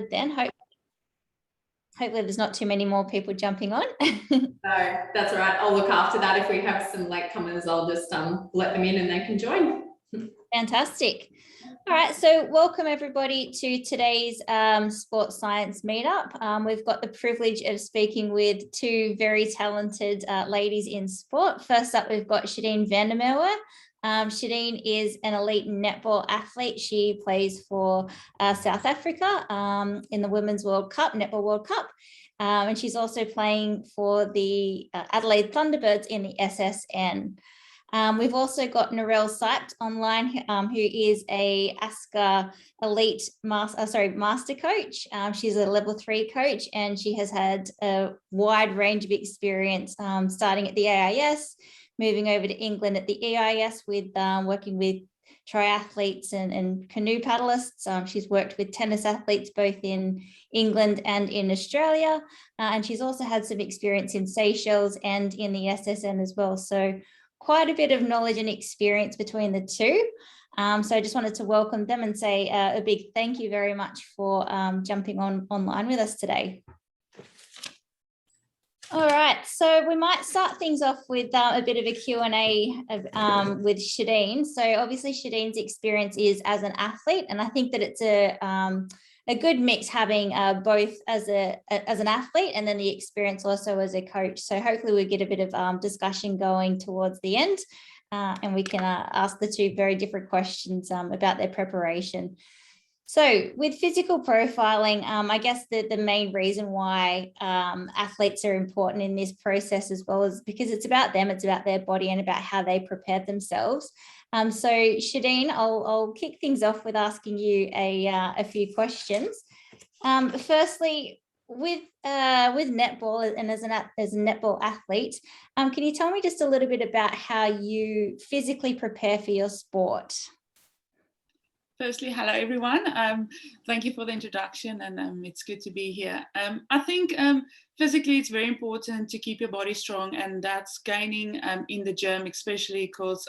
then. Hopefully there's not too many more people jumping on. No, that's all right. I'll look after that. If we have some latecomers, I'll just let them in and they can join. Fantastic. All right, so welcome everybody to today's sports science meetup. We've got the privilege of speaking with two very talented ladies in sport. First up, we've got Shadine van der Merwe. Shadine is an elite netball athlete. She plays for South Africa in the Women's World Cup, Netball World Cup. And she's also playing for the Adelaide Thunderbirds in the SSN. We've also got Narelle Sibte online, who is a ESSA elite master coach. She's a level 3 coach, and she has had a wide range of experience, starting at the AIS, moving over to England at the EIS with working with triathletes and canoe paddlists. She's worked with tennis athletes both in England and in Australia. And she's also had some experience in Seychelles and in the SSN as well. So quite a bit of knowledge and experience between the two. So I just wanted to welcome them and say a big thank you very much for jumping online with us today. All right, so we might start things off with a bit of a Q&A with Shadine. So obviously Shadine's experience is as an athlete, and I think that it's a good mix having both as an athlete and then the experience also as a coach. So hopefully we'll get a bit of discussion going towards the end, and we can ask the two very different questions about their preparation. So with physical profiling, I guess the main reason why athletes are important in this process as well is because it's about them, it's about their body and about how they prepare themselves. So Shadine, I'll kick things off with asking you a few questions. Firstly, with netball and as a netball athlete, can you tell me just a little bit about how you physically prepare for your sport? Firstly, hello everyone. Thank you for the introduction, and it's good to be here. I think physically it's very important to keep your body strong, and that's gaining in the gym, especially because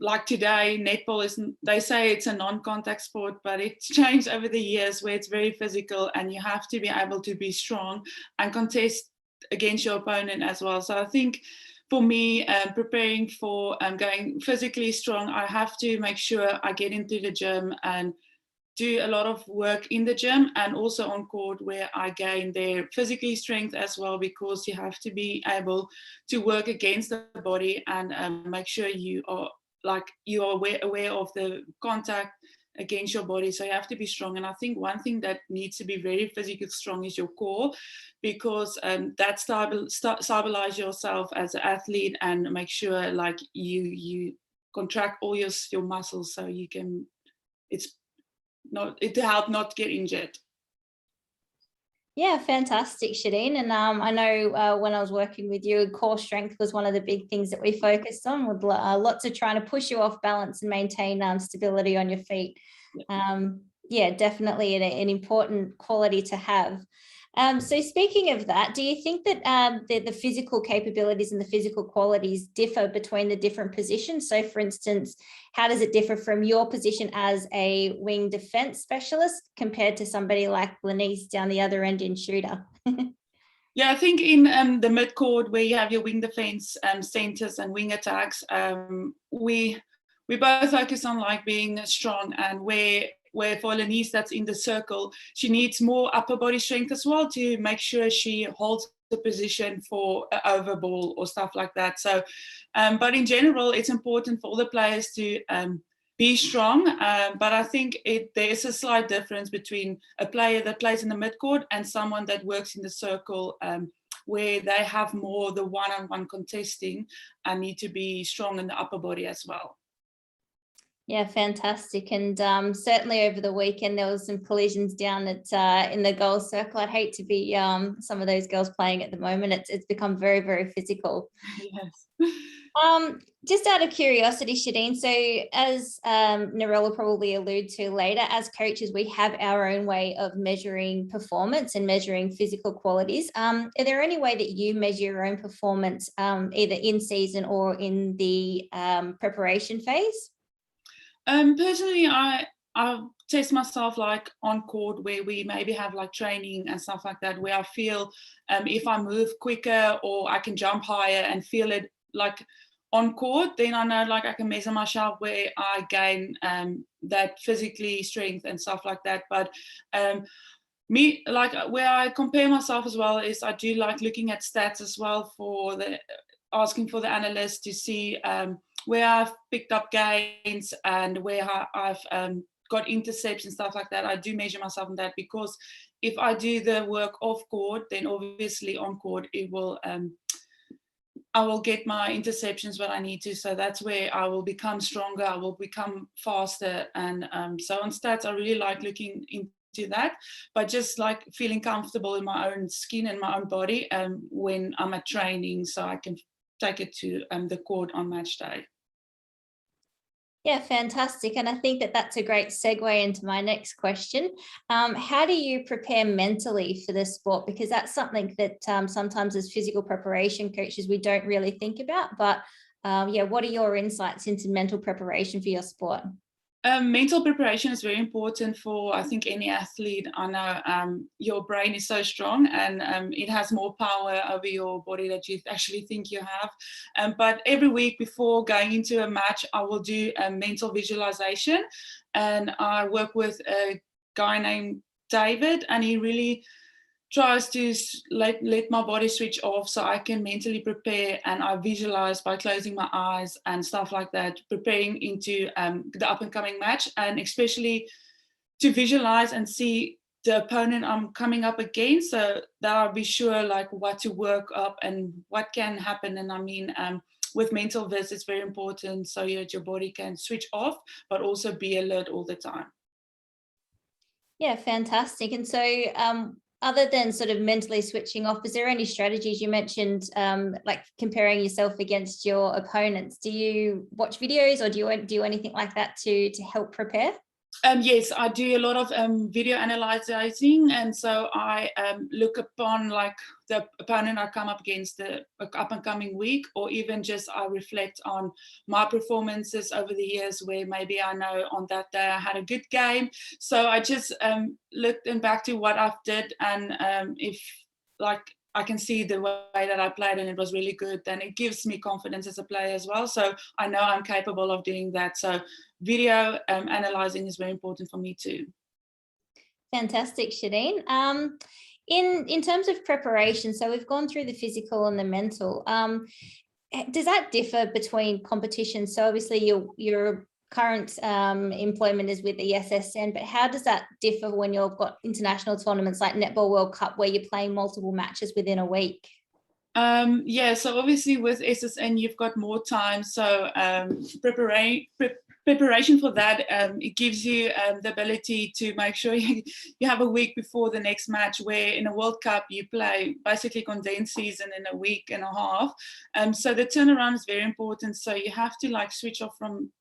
like today, netball they say it's a non-contact sport, but it's changed over the years where it's very physical and you have to be able to be strong and contest against your opponent as well. So I think for me, preparing for going physically strong, I have to make sure I get into the gym and do a lot of work in the gym and also on court where I gain their physically strength as well, because you have to be able to work against the body and make sure you are aware of the contact against your body. So you have to be strong. And I think one thing that needs to be very physically strong is your core, because that stabilize yourself as an athlete and make sure like you contract all your muscles so you can it help not get injured. Yeah, fantastic, Shadine. And I know when I was working with you, core strength was one of the big things that we focused on, with lots of trying to push you off balance and maintain stability on your feet. Yeah, definitely an important quality to have. So speaking of that, do you think that the physical capabilities and the physical qualities differ between the different positions? So for instance, how does it differ from your position as a wing defense specialist compared to somebody like Lenice down the other end in shooter? Yeah, I think in the midcourt where you have your wing defense centers and wing attacks, we both focus on like being strong, and where for Lenice that's in the circle, she needs more upper body strength as well to make sure she holds the position for an over ball or stuff like that. So, but in general, it's important for all the players to be strong. But I think there's a slight difference between a player that plays in the midcourt and someone that works in the circle, where they have more the one-on-one contesting and need to be strong in the upper body as well. Yeah, fantastic. And certainly over the weekend, there was some collisions down at in the goal circle. I'd hate to be some of those girls playing at the moment. It's become very, very physical. Yes. Just out of curiosity, Shadine, so as Narelle will probably allude to later, as coaches, we have our own way of measuring performance and measuring physical qualities. Are there any way that you measure your own performance either in season or in the preparation phase? Personally, I test myself like on court where we maybe have like training and stuff like that, where I feel if I move quicker or I can jump higher and feel it like on court, then I know like I can measure myself where I gain that physically strength and stuff like that. But me, like where I compare myself as well is I do like looking at stats as well, for the asking for the analyst to see where I've picked up gains and where I've got intercepts and stuff like that. I do measure myself on that, because if I do the work off court, then obviously on court it will I will get my interceptions what I need to. So that's where I will become stronger, I will become faster. And so on stats, I really like looking into that, but just like feeling comfortable in my own skin and my own body when I'm at training, so I can take it to the court on match day. Yeah, fantastic. And I think that that's a great segue into my next question. How do you prepare mentally for this sport? Because that's something that sometimes as physical preparation coaches, we don't really think about. But yeah, what are your insights into mental preparation for your sport? Mental preparation is very important for, I think, any athlete. I know your brain is so strong, and it has more power over your body that you actually think you have. But every week before going into a match, I will do a mental visualization, and I work with a guy named David, and he really tries to let my body switch off so I can mentally prepare, and I visualize by closing my eyes and stuff like that, preparing into the up and coming match, and especially to visualize and see the opponent I'm coming up against, so that I'll be sure like what to work up and what can happen. And I mean, with mental viz, it's very important so that your body can switch off, but also be alert all the time. Yeah, fantastic. And so other than sort of mentally switching off, is there any strategies? You mentioned like comparing yourself against your opponents. Do you watch videos, or do you do anything like that to help prepare? Yes, I do a lot of video analyzing, and so I look upon like the opponent I come up against the up and coming week, or even just I reflect on my performances over the years where maybe I know on that day I had a good game. So I just looked back to what I've did, and if like I can see the way that I played and it was really good, then it gives me confidence as a player as well. So I know I'm capable of doing that. So video analyzing is very important for me too. Fantastic, Shadine. In terms of preparation, so we've gone through the physical and the mental. Does that differ between competitions? So obviously your current employment is with the ESSA, but how does that differ when you've got international tournaments like Netball World Cup where you're playing multiple matches within a week? Yeah, so obviously with SSN you've got more time, so preparation for that, it gives you the ability to make sure you have a week before the next match, where in a World Cup you play basically condensed season in a week and a half. So the turnaround is very important, so you have to like switch off from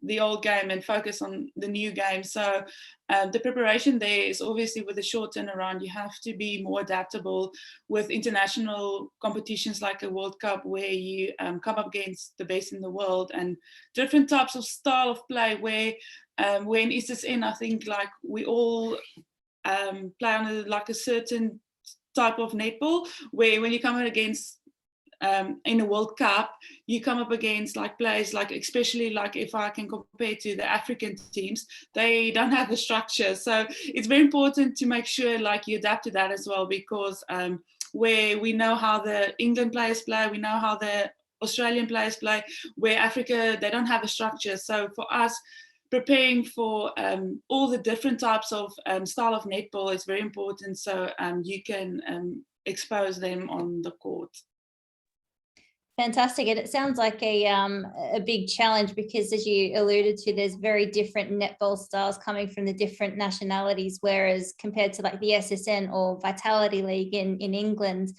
the old game and focus on the new game. So the preparation there is obviously with a short turnaround, you have to be more adaptable with international competitions like a World Cup, where you come up against the best in the world and different types of style of play, where when ESSA, I think like we all play on like a certain type of netball, where when you come against in a World Cup, you come up against like players, like especially like if I can compare to the African teams, they don't have the structure. So it's very important to make sure like you adapt to that as well, because where we know how the England players play, we know how the Australian players play, where Africa, they don't have a structure. So for us, preparing for all the different types of style of netball is very important, so you can expose them on the court. Fantastic. And it sounds like a big challenge, because as you alluded to, there's very different netball styles coming from the different nationalities, whereas compared to like the SSN or Vitality League in England,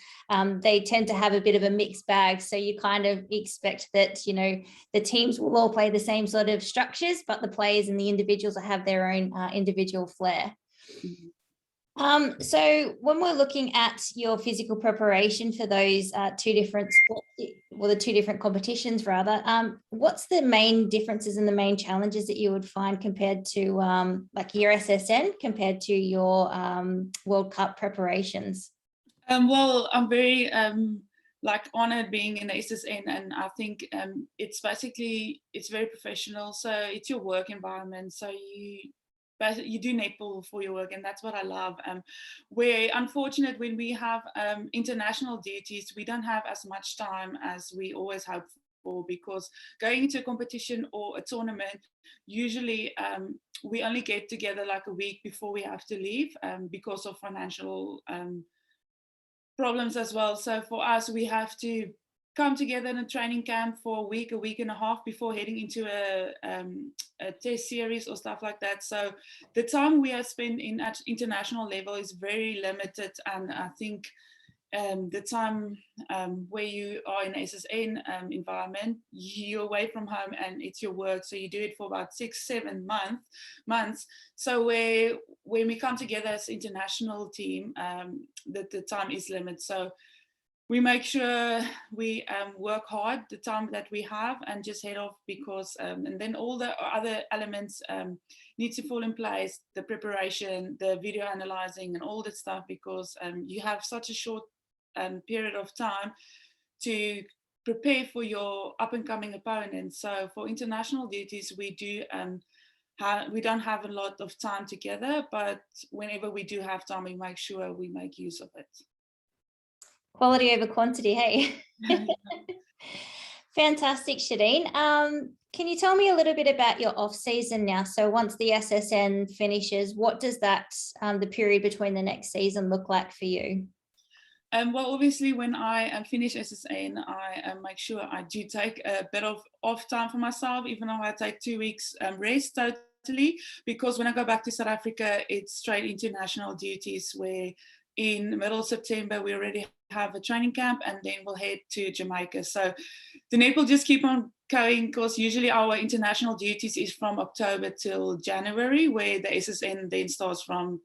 they tend to have a bit of a mixed bag. So you kind of expect that, you know, the teams will all play the same sort of structures, but the players and the individuals will have their own individual flair. So when we're looking at your physical preparation for those two different sports, well, the two different competitions rather. What's the main differences and the main challenges that you would find compared to like your SSN compared to your World Cup preparations? Well, I'm very like honored being in the SSN, and I think it's very professional. So it's your work environment. So you do netball for your work, and that's what I love. We're unfortunate when we have international duties, we don't have as much time as we always hope for, because going into a competition or a tournament, usually we only get together like a week before we have to leave because of financial problems as well. So for us, we have to come together in a training camp for a week and a half before heading into a test series or stuff like that. So the time we have spent at international level is very limited, and I think the time where you are in SSN environment, you're away from home and it's your work, so you do it for about 6-7 months. So when we come together as international team, the time is limited. So we make sure we work hard the time that we have and just head off, because and then all the other elements need to fall in place, the preparation, the video analyzing and all that stuff, because you have such a short period of time to prepare for your up and coming opponents. So for international duties, we don't have a lot of time together, but whenever we do have time, we make sure we make use of it. Quality over quantity, hey? Fantastic, Shadine. Can you tell me a little bit about your off season now? So once the SSN finishes, what does that, the period between the next season look like for you? Well, obviously, when I finish SSN, I make sure I do take a bit of off time for myself, even though I take 2 weeks rest totally, because when I go back to South Africa, it's straight international duties, where in the middle of September, we already have a training camp, and then we'll head to Jamaica. So the net will just keep on going, because usually our international duties is from October till January, where the SSN then starts from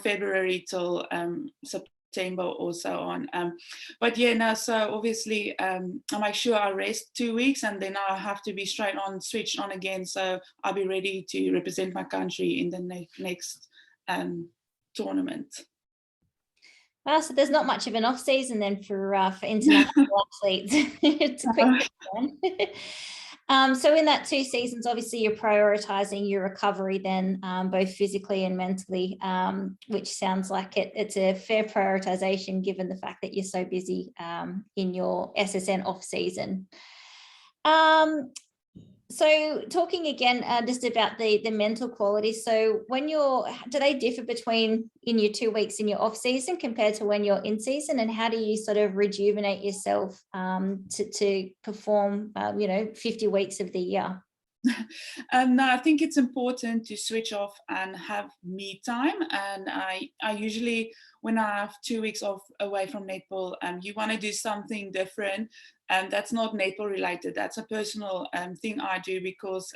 February till September or so on. But yeah, no, so obviously I make sure I rest 2 weeks, and then I have to be switched on again. So I'll be ready to represent my country in the next tournament. Wow, so there's not much of an off season then for international athletes. It's a quick one. So in that 2 seasons, obviously you're prioritizing your recovery then, both physically and mentally, which sounds like it's a fair prioritization given the fact that you're so busy in your SSN off season. So talking again just about the mental qualities. So do they differ between in your 2 weeks in your off season compared to when you're in season, and how do you sort of rejuvenate yourself to perform 50 weeks of the year? No, I think it's important to switch off and have me time. And I usually, when I have 2 weeks off away from netball, you want to do something different, and that's not netball related. That's a personal thing I do, because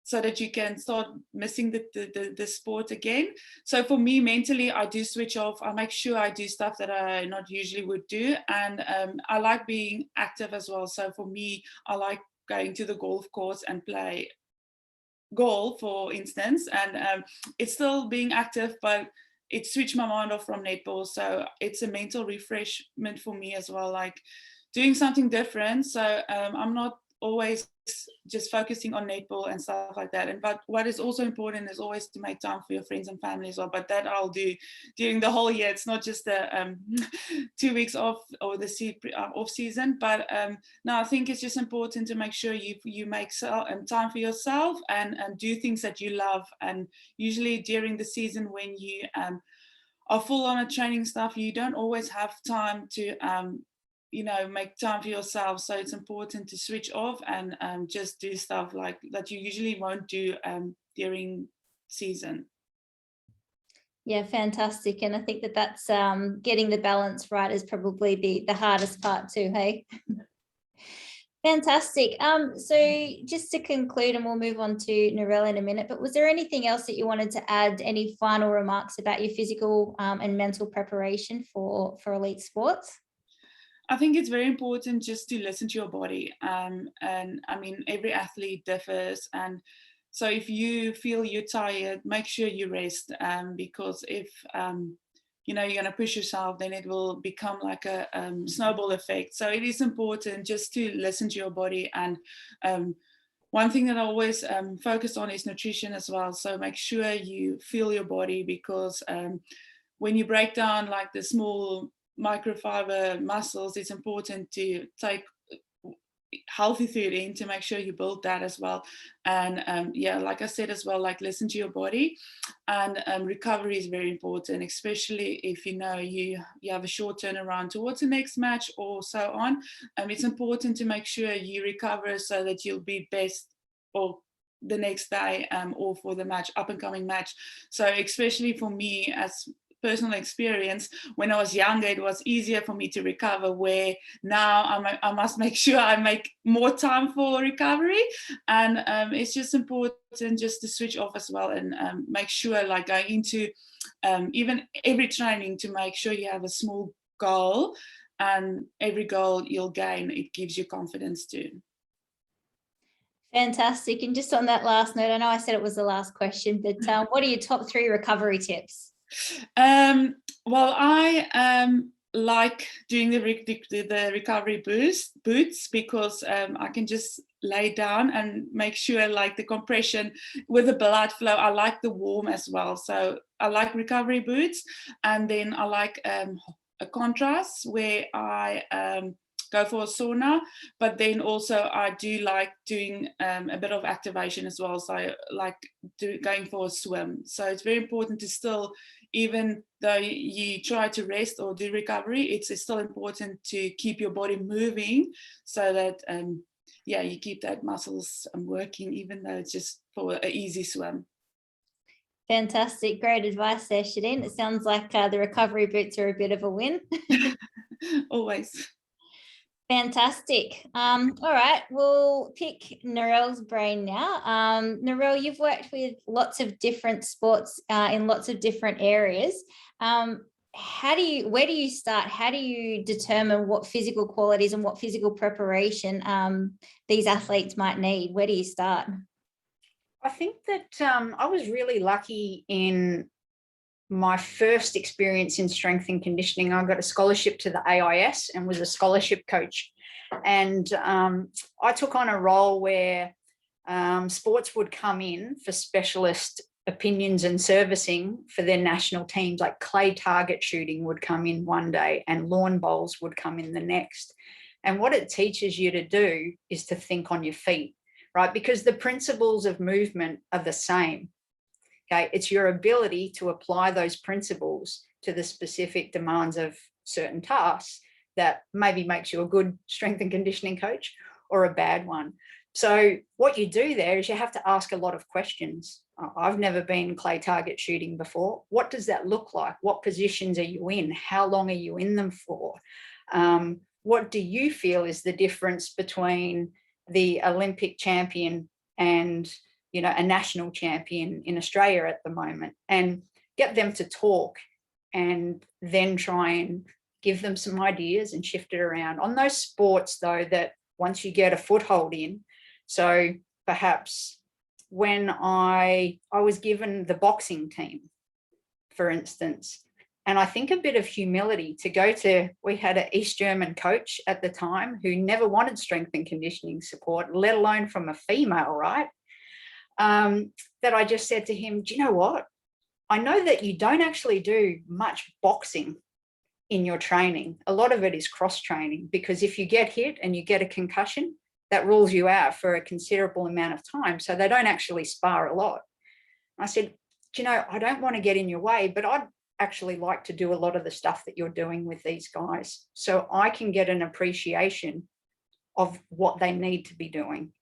so that you can start missing the sport again. So for me, mentally, I do switch off. I make sure I do stuff that I not usually would do, and I like being active as well. So for me, I like going to the golf course and play golf, for instance, and it's still being active, but it switched my mind off from netball. So it's a mental refreshment for me as well, like doing something different. So I'm not always just focusing on netball and stuff like that. But what is also important is always to make time for your friends and family as well. But that I'll do during the whole year. It's not just the 2 weeks off or the off season. But no, I think it's just important to make sure you make time for yourself and do things that you love. And usually during the season, when you are full on training stuff, you don't always have time to make time for yourself. So it's important to switch off and just do stuff like that you usually won't do during season. Yeah, fantastic. And I think that's getting the balance right is probably the hardest part too, hey? Fantastic. So just to conclude, and we'll move on to Narelle in a minute, but was there anything else that you wanted to add, any final remarks about your physical and mental preparation for elite sports? I think it's very important just to listen to your body. And I mean, every athlete differs. And so if you feel you're tired, make sure you rest, because if you're going to push yourself, then it will become like a snowball effect. So it is important just to listen to your body. And one thing that I always focus on is nutrition as well. So make sure you feel your body, because when you break down like the small microfiber muscles, it's important to take healthy food in to make sure you build that as well. And yeah, like I said as well, like listen to your body. And recovery is very important, especially if you have a short turnaround towards the next match or so on. It's important to make sure you recover so that you'll be best or the next day or for the match, up and coming match. So especially for me, as personal experience, when I was younger, it was easier for me to recover, where now I must make sure I make more time for recovery. And it's just important just to switch off as well, and make sure, like going into even every training, to make sure you have a small goal, and every goal you'll gain, it gives you confidence too. Fantastic. And just on that last note, I know I said it was the last question, but what are your top 3 recovery tips? Well, I like doing the recovery boots, because I can just lay down and make sure like the compression with the blood flow. I like the warm as well, so I like recovery boots. And then I like a contrast where I go for a sauna, but then also I do like doing a bit of activation as well. So I like going for a swim. So it's very important to still, even though you try to rest or do recovery, it's still important to keep your body moving, so that you keep that muscles working, even though it's just for an easy swim. Fantastic. Great advice there, Shadine. It sounds like the recovery boots are a bit of a win. Always. Fantastic. All right, we'll pick Narelle's brain now. Narelle, you've worked with lots of different sports in lots of different areas. Where do you start? How do you determine what physical qualities and what physical preparation these athletes might need? Where do you start? I think that I was really lucky in my first experience in strength and conditioning. I got a scholarship to the AIS and was a scholarship coach. And I took on a role where sports would come in for specialist opinions and servicing for their national teams, like clay target shooting would come in one day and lawn bowls would come in the next. And what it teaches you to do is to think on your feet, right? Because the principles of movement are the same. Okay, it's your ability to apply those principles to the specific demands of certain tasks that maybe makes you a good strength and conditioning coach or a bad one. So what you do there is you have to ask a lot of questions. I've never been clay target shooting before. What does that look like? What positions are you in? How long are you in them for? What do you feel is the difference between the Olympic champion and a national champion in Australia at the moment? And get them to talk, and then try and give them some ideas and shift it around. On those sports, though, that once you get a foothold in, so perhaps when I was given the boxing team, for instance, and I think a bit of humility to go to, we had an East German coach at the time who never wanted strength and conditioning support, let alone from a female, right? That I just said to him, do you know what? I know that you don't actually do much boxing in your training. A lot of it is cross training, because if you get hit and you get a concussion, that rules you out for a considerable amount of time. So they don't actually spar a lot. I said, do you know, I don't want to get in your way, but I'd actually like to do a lot of the stuff that you're doing with these guys, so I can get an appreciation of what they need to be doing.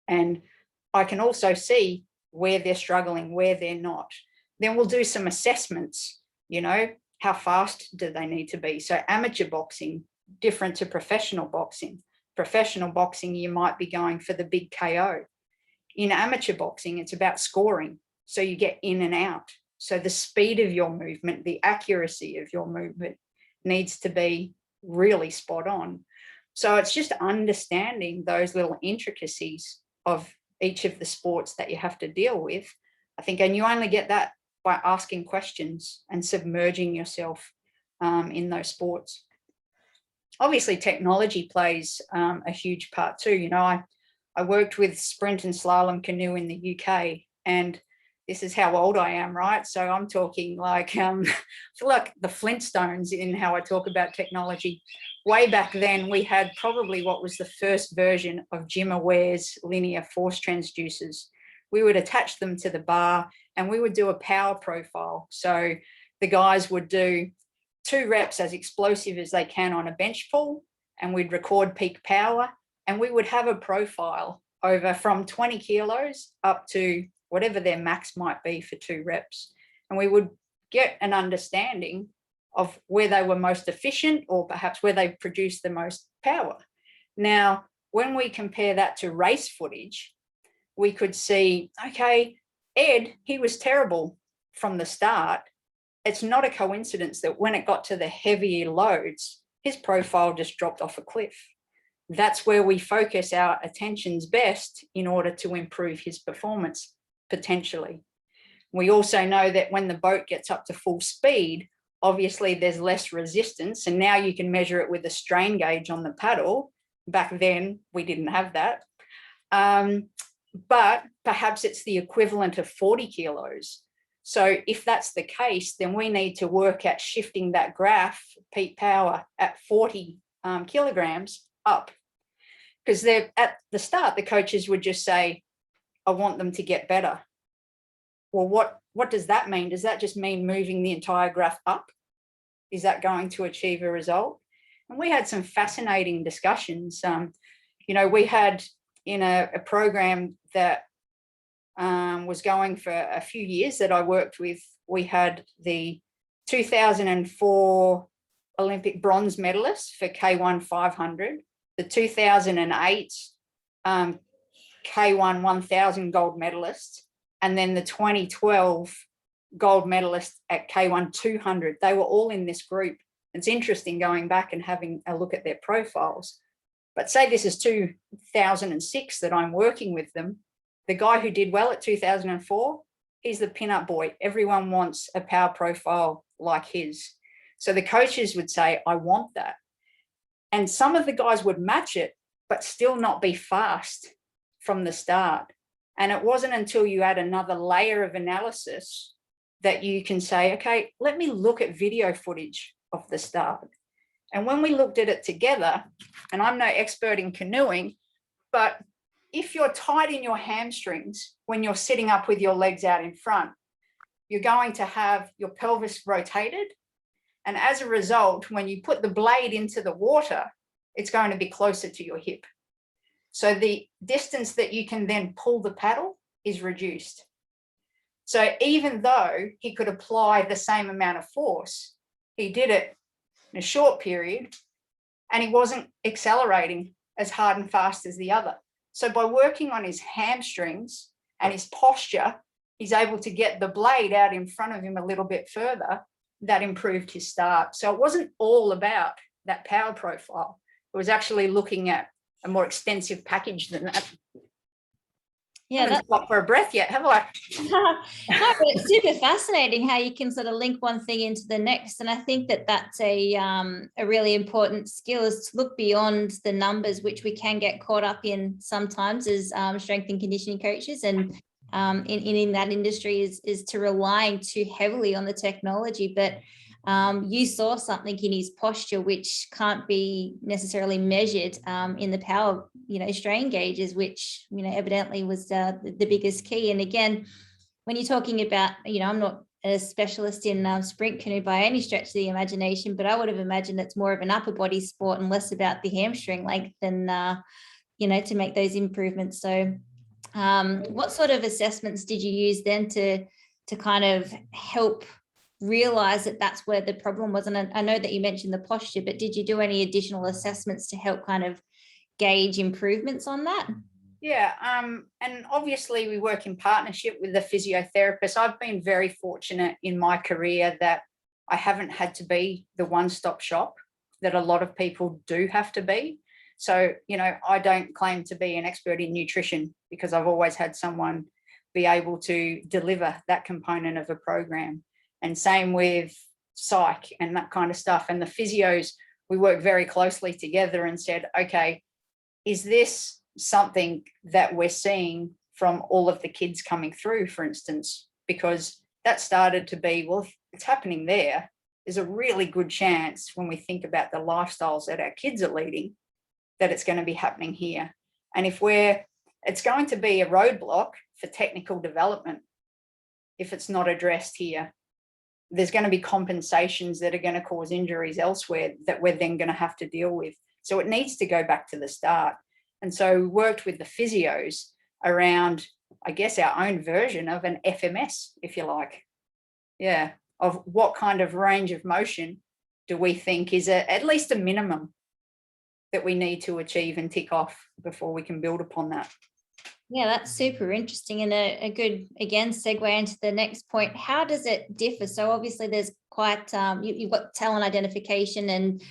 And I can also see where they're struggling, where they're not. Then we'll do some assessments, how fast do they need to be? So amateur boxing, different to professional boxing. Professional boxing, you might be going for the big KO. In amateur boxing, it's about scoring. So you get in and out. So the speed of your movement, the accuracy of your movement needs to be really spot on. So it's just understanding those little intricacies of each of the sports that you have to deal with, I think, and you only get that by asking questions and submerging yourself in those sports. Obviously, technology plays a huge part too. You know, I worked with sprint and slalom canoe in the UK, and this is how old I am, right? So I'm talking like, I feel like the Flintstones in how I talk about technology. Way back then, we had probably what was the first version of Jim Aware's linear force transducers. We would attach them to the bar and we would do a power profile. So the guys would do 2 reps as explosive as they can on a bench pull, and we'd record peak power, and we would have a profile over from 20 kilos up to whatever their max might be for 2 reps. And we would get an understanding of where they were most efficient, or perhaps where they produced the most power. Now, when we compare that to race footage, we could see, okay, Ed, he was terrible from the start. It's not a coincidence that when it got to the heavier loads, his profile just dropped off a cliff. That's where we focus our attentions best in order to improve his performance, potentially. We also know that when the boat gets up to full speed, obviously there's less resistance, and now you can measure it with a strain gauge on the paddle. Back then, we didn't have that. But perhaps it's the equivalent of 40 kilos. So if that's the case, then we need to work at shifting that graph, peak power, at 40 kilograms up. Because at the start, the coaches would just say, I want them to get better. Well, what does that mean? Does that just mean moving the entire graph up? Is that going to achieve a result? And we had some fascinating discussions. You know, we had in a program that was going for a few years that I worked with, we had the 2004 Olympic bronze medalist for K1 500, the 2008 K1 1000 gold medalist, and then the 2012 gold medalist at K1 200. They were all in this group. It's interesting going back and having a look at their profiles. But say this is 2006 that I'm working with them. The guy who did well at 2004, he's the pin-up boy. Everyone wants a power profile like his. So the coaches would say, I want that. And some of the guys would match it, but still not be fast from the start. And it wasn't until you add another layer of analysis that you can say, okay, let me look at video footage of the start. And when we looked at it together, and I'm no expert in canoeing, but if you're tight in your hamstrings when you're sitting up with your legs out in front, you're going to have your pelvis rotated. And as a result, when you put the blade into the water, it's going to be closer to your hip. So the distance that you can then pull the paddle is reduced. So even though he could apply the same amount of force, he did it in a short period, and he wasn't accelerating as hard and fast as the other. So by working on his hamstrings and his posture, he's able to get the blade out in front of him a little bit further. That improved his start. So it wasn't all about that power profile. It was actually looking at a more extensive package than that. Yeah, that's not for a breath yet, have I? No, but it's super fascinating how you can sort of link one thing into the next. And I think that that's a really important skill, is to look beyond the numbers, which we can get caught up in sometimes as strength and conditioning coaches. And in that industry is to relying too heavily on the technology. But you saw something in his posture which can't be necessarily measured in the power, strain gauges, which, evidently was the biggest key. And again, when you're talking about, I'm not a specialist in sprint canoe by any stretch of the imagination, but I would have imagined it's more of an upper body sport and less about the hamstring length than, to make those improvements. So what sort of assessments did you use then to kind of help realize that that's where the problem was? And I know that you mentioned the posture, but did you do any additional assessments to help kind of gauge improvements on that? Yeah, and obviously we work in partnership with the physiotherapist. I've been very fortunate in my career that I haven't had to be the one-stop shop that a lot of people do have to be. So, I don't claim to be an expert in nutrition because I've always had someone be able to deliver that component of a program. And same with psych and that kind of stuff. And the physios, we work very closely together and said, okay, is this something that we're seeing from all of the kids coming through, for instance? Because that started to be, well, if it's happening there's a really good chance when we think about the lifestyles that our kids are leading, that it's going to be happening here. And it's going to be a roadblock for technical development if it's not addressed here. There's going to be compensations that are going to cause injuries elsewhere that we're then going to have to deal with. So it needs to go back to the start. And so we worked with the physios around, I guess, our own version of an FMS, if you like. Yeah, of what kind of range of motion do we think is at least a minimum that we need to achieve and tick off before we can build upon that. Yeah, that's super interesting, and a good, again, segue into the next point. How does it differ? So obviously there's quite, you've got talent identification and,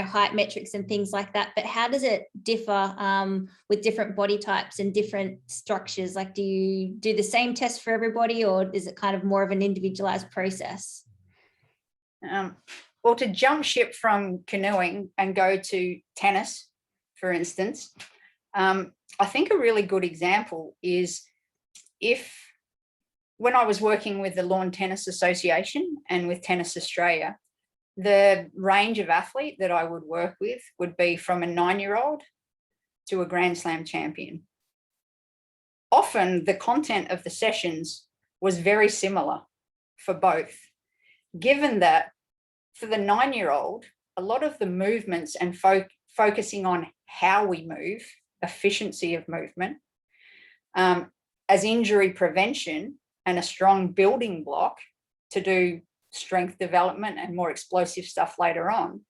height metrics and things like that, but how does it differ with different body types and different structures? Like, do you do the same test for everybody, or is it kind of more of an individualized process? Well, to jump ship from canoeing and go to tennis, for instance, I think a really good example is when I was working with the Lawn Tennis Association and with Tennis Australia, the range of athlete that I would work with would be from a 9-year-old to a Grand Slam champion. Often the content of the sessions was very similar for both, given that for the 9-year-old, a lot of the movements and focusing on how we move, efficiency of movement, as injury prevention and a strong building block to do strength development and more explosive stuff later on.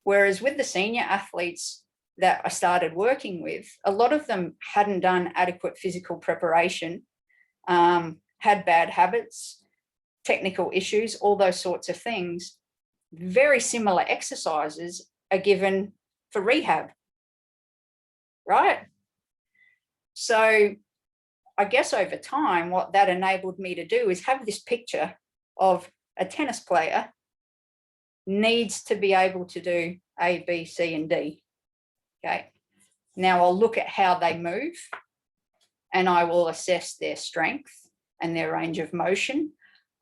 Whereas with the senior athletes that I started working with, a lot of them hadn't done adequate physical preparation, had bad habits, technical issues, all those sorts of things. Very similar exercises are given for rehab, right? So I guess over time, what that enabled me to do is have this picture of a tennis player needs to be able to do A, B, C, and D. Okay. Now I'll look at how they move and I will assess their strength and their range of motion.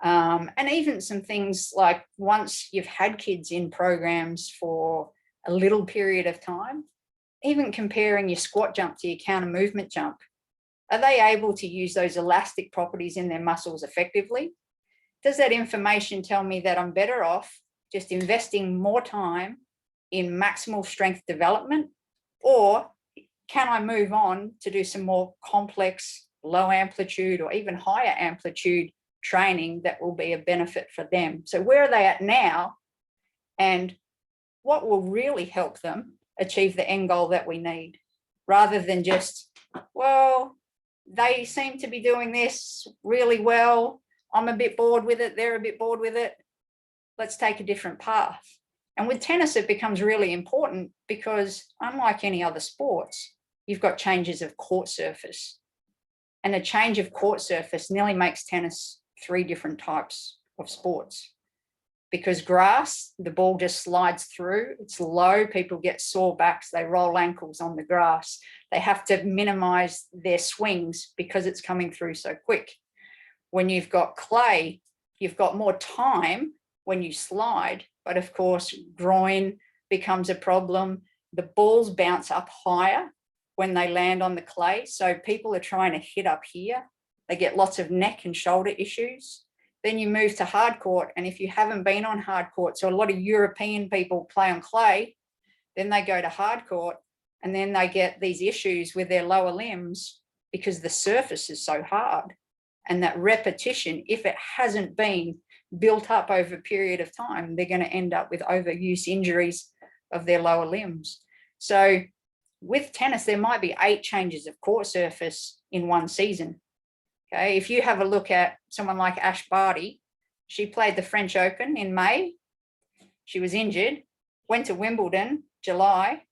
And even some things like, once you've had kids in programs for a little period of time, even comparing your squat jump to your counter movement jump, are they able to use those elastic properties in their muscles effectively? Does that information tell me that I'm better off just investing more time in maximal strength development, or can I move on to do some more complex, low amplitude or even higher amplitude training that will be a benefit for them? So where are they at now, and what will really help them achieve the end goal that we need, rather than just, well, they seem to be doing this really well, I'm a bit bored with it, they're a bit bored with it, let's take a different path. And with tennis, it becomes really important because, unlike any other sports, you've got changes of court surface. And a change of court surface nearly makes tennis 3 different types of sports. Because grass, the ball just slides through, it's low, people get sore backs, they roll ankles on the grass. They have to minimize their swings because it's coming through so quick. When you've got clay, you've got more time when you slide, but of course, groin becomes a problem. The balls bounce up higher when they land on the clay. So people are trying to hit up here. They get lots of neck and shoulder issues. Then you move to hard court, and if you haven't been on hard court, so a lot of European people play on clay, then they go to hard court, and then they get these issues with their lower limbs because the surface is so hard. And that repetition, if it hasn't been built up over a period of time, they're going to end up with overuse injuries of their lower limbs. So with tennis, there might be 8 changes of court surface in one season. Okay, if you have a look at someone like Ash Barty, she played the French Open in May. She was injured, went to Wimbledon, July,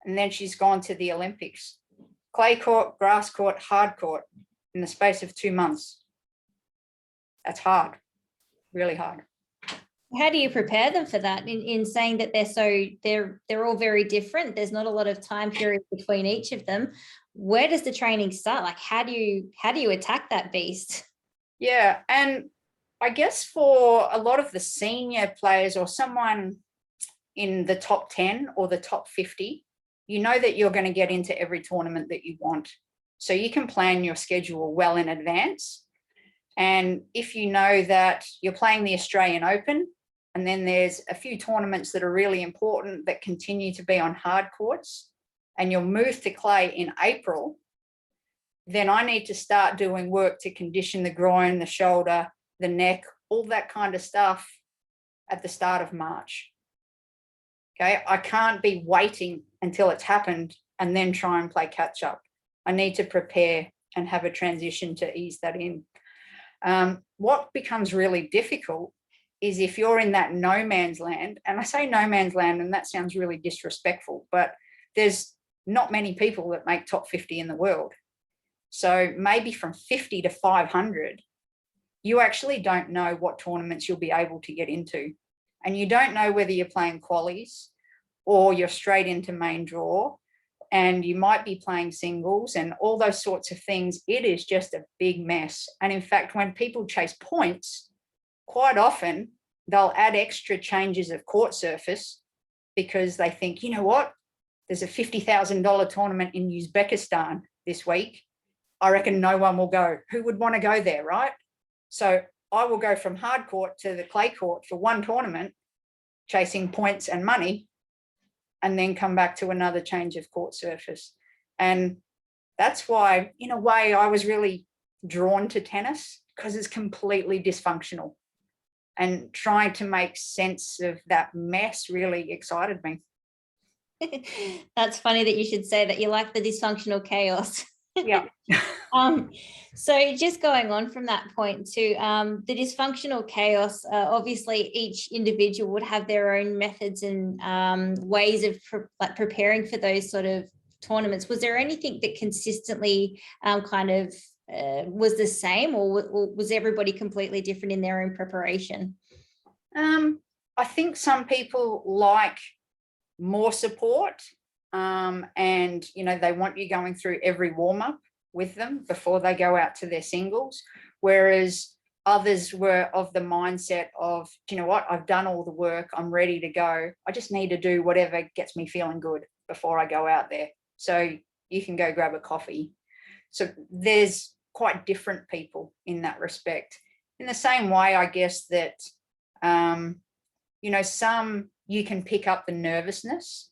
And then she's gone to the Olympics. Clay court, grass court, hard court in the space of 2 months. That's hard, really hard. How do you prepare them for that in saying that they're all very different? There's not a lot of time period between each of them. Where does the training start? Like, how do you attack that beast? Yeah, and I guess for a lot of the senior players or someone in the top 10 or the top 50, you know that you're going to get into every tournament that you want. So you can plan your schedule well in advance. And if you know that you're playing the Australian Open, and then there's a few tournaments that are really important that continue to be on hard courts, and you'll move to clay in April, then I need to start doing work to condition the groin, the shoulder, the neck, all that kind of stuff at the start of March. Okay, I can't be waiting until it's happened and then try and play catch up. I need to prepare and have a transition to ease that in. What becomes really difficult is if you're in that no man's land, and I say no man's land, and that sounds really disrespectful, but there's not many people that make top 50 in the world. So maybe from 50 to 500, you actually don't know what tournaments you'll be able to get into. And you don't know whether you're playing qualies or you're straight into main draw, and you might be playing singles and all those sorts of things. It is just a big mess. And in fact, when people chase points, quite often they'll add extra changes of court surface because they think, you know what, there's a $50,000 tournament in Uzbekistan this week. I reckon no one will go. Who would want to go there, right? So I will go from hard court to the clay court for one tournament, chasing points and money, and then come back to another change of court surface. And that's why, in a way, I was really drawn to tennis, because it's completely dysfunctional. And trying to make sense of that mess really excited me. That's funny that you should say that you like the dysfunctional chaos. Yeah. So just going on from that point to the dysfunctional chaos, obviously each individual would have their own methods and ways of preparing for those sort of tournaments. Was there anything that consistently was the same, or was everybody completely different in their own preparation? I think some people like more support, and they want you going through every warm-up with them before they go out to their singles, whereas others were of the mindset of, you know what, I've done all the work, I'm ready to go, I just need to do whatever gets me feeling good before I go out there, so you can go grab a coffee. So there's quite different people in that respect. In the same way, I guess that some you can pick up the nervousness.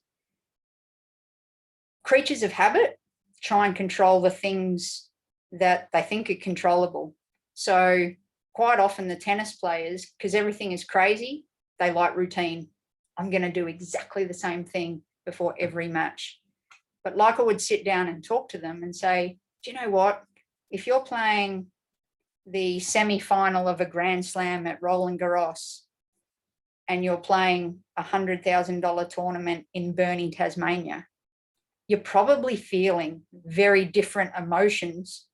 Creatures of habit try and control the things that they think are controllable. So quite often the tennis players, because everything is crazy, they like routine. I'm going to do exactly the same thing before every match. But like I would sit down and talk to them and say, do you know what? If you're playing the semi-final of a Grand Slam at Roland Garros and you're playing a $100,000 tournament in Burnie, Tasmania, you're probably feeling very different emotions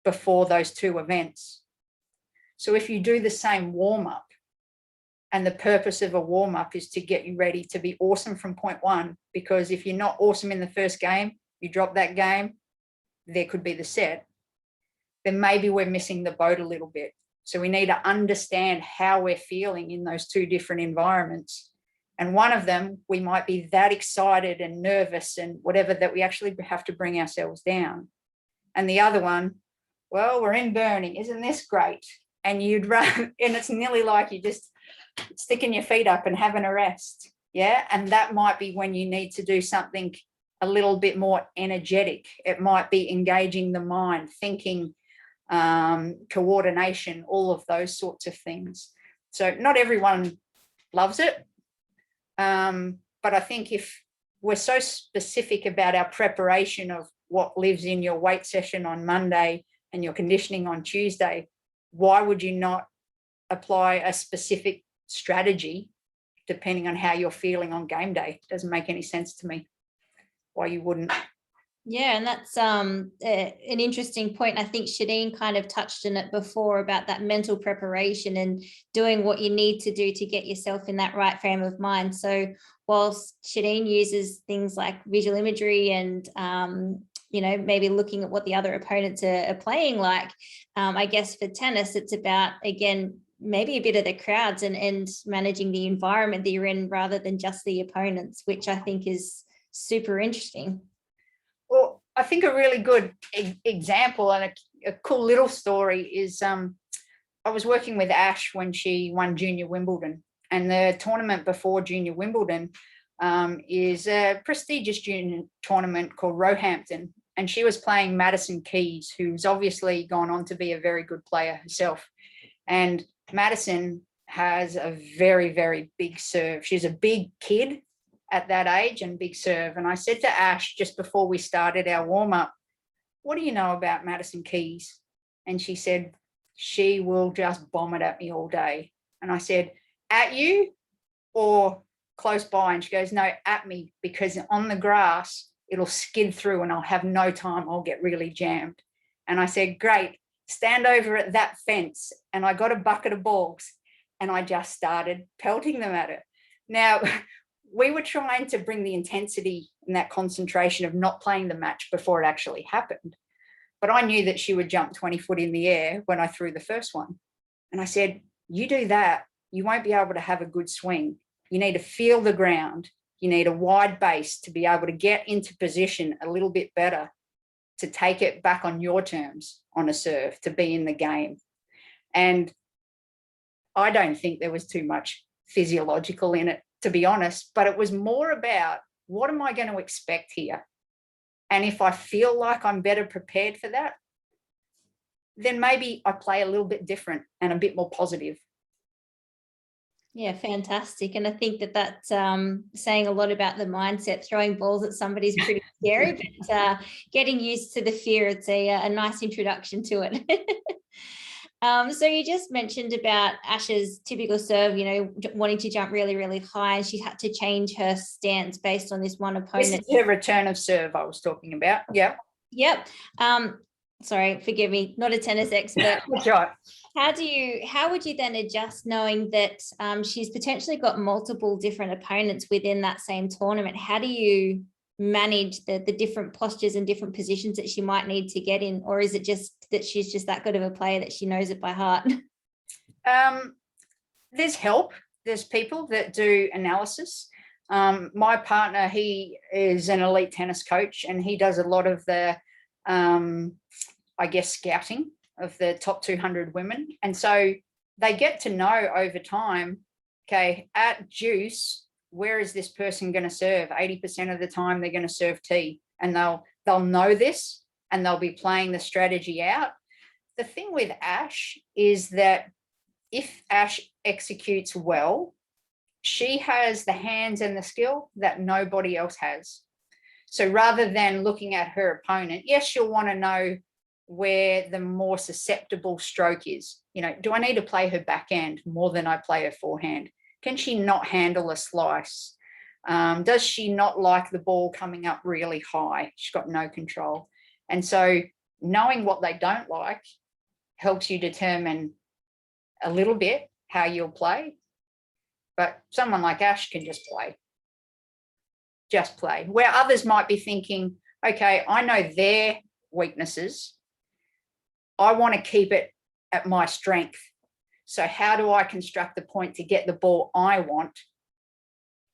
before those two events. So if you do the same warm-up, and the purpose of a warm-up is to get you ready to be awesome from point one, because if you're not awesome in the first game, you drop that game, there could be the set, then maybe we're missing the boat a little bit. So we need to understand how we're feeling in those two different environments. And one of them, we might be that excited and nervous and whatever that we actually have to bring ourselves down. And the other one, well, we're in Burnie, isn't this great? And you'd run, and it's nearly like you just sticking your feet up and having a rest. Yeah. And that might be when you need to do something a little bit more energetic. It might be engaging the mind, thinking, coordination, all of those sorts of things. So not everyone loves it. But I think if we're so specific about our preparation of what lives in your weight session on Monday and your conditioning on Tuesday, why would you not apply a specific strategy depending on how you're feeling on game day? It doesn't make any sense to me. why you wouldn't. Yeah, and that's an interesting point. I think Shadine kind of touched on it before about that mental preparation and doing what you need to do to get yourself in that right frame of mind. So whilst Shadine uses things like visual imagery and you know, maybe looking at what the other opponents are playing like, I guess for tennis, it's about, again, maybe a bit of the crowds and managing the environment that you're in rather than just the opponents, which I think is super interesting. Well, I think a really good example and a cool little story is I was working with Ash when she won Junior Wimbledon, and the tournament before Junior Wimbledon is a prestigious junior tournament called Roehampton, and she was playing Madison Keys, who's obviously gone on to be a very good player herself. And Madison has a very, very big serve. She's a big kid at that age and big serve. And I said to Ash just before we started our warm-up, what do you know about Madison Keys? And she said, she will just bomb it at me all day. And I said, at you or close by? And she goes, no, at me, because on the grass, it'll skid through and I'll have no time. I'll get really jammed. And I said, great, stand over at that fence. And I got a bucket of balls and I just started pelting them at it. Now, we were trying to bring the intensity and that concentration of not playing the match before it actually happened. But I knew that she would jump 20 foot in the air when I threw the first one. And I said, you do that, you won't be able to have a good swing. You need to feel the ground. You need a wide base to be able to get into position a little bit better, to take it back on your terms on a serve, to be in the game. And I don't think there was too much physiological in it, to be honest, but it was more about, what am I going to expect here? And if I feel like I'm better prepared for that, then maybe I play a little bit different and a bit more positive. Yeah, fantastic. And I think that that's saying a lot about the mindset. Throwing balls at somebody is pretty scary, but getting used to the fear, it's a nice introduction to it. So you just mentioned about Ash's typical serve, you know, wanting to jump really, really high, and she had to change her stance based on this one opponent. This is her return of serve I was talking about. Yep. Yep. Sorry, forgive me, not a tennis expert. That's right. How would you then adjust, knowing that she's potentially got multiple different opponents within that same tournament? How do you manage the different postures and different positions that she might need to get in? Or is it just that she's just that good of a player that she knows it by heart? There's help. There's people that do analysis. My partner, he is an elite tennis coach, and he does a lot of the, I guess, scouting of the top 200 women. And so they get to know over time, okay, at Juice, where is this person going to serve? 80% of the time they're going to serve T, and they'll know this and they'll be playing the strategy out. The thing with Ash is that if Ash executes well, she has the hands and the skill that nobody else has. So rather than looking at her opponent, yes, she'll want to know where the more susceptible stroke is. You know, do I need to play her backhand more than I play her forehand? Can she not handle a slice? Does she not like the ball coming up really high? She's got no control. And so knowing what they don't like helps you determine a little bit how you'll play. But someone like Ash can just play. Just play. Where others might be thinking, okay, I know their weaknesses. I want to keep it at my strength. So how do I construct the point to get the ball I want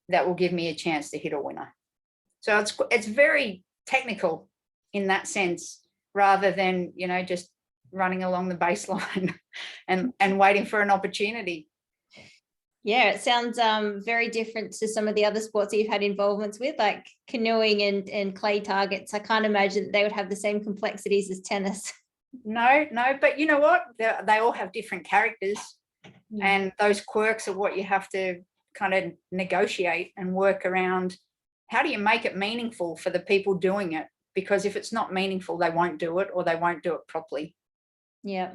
that will give me a chance to hit a winner? So it's very technical in that sense, rather than, you know, just running along the baseline and waiting for an opportunity. Yeah, it sounds very different to some of the other sports that you've had involvements with, like canoeing and clay targets. I can't imagine that they would have the same complexities as tennis. No, but you know what? They all have different characters, and those quirks are what you have to kind of negotiate and work around. How do you make it meaningful for the people doing it? Because if it's not meaningful, they won't do it, or they won't do it properly. Yeah.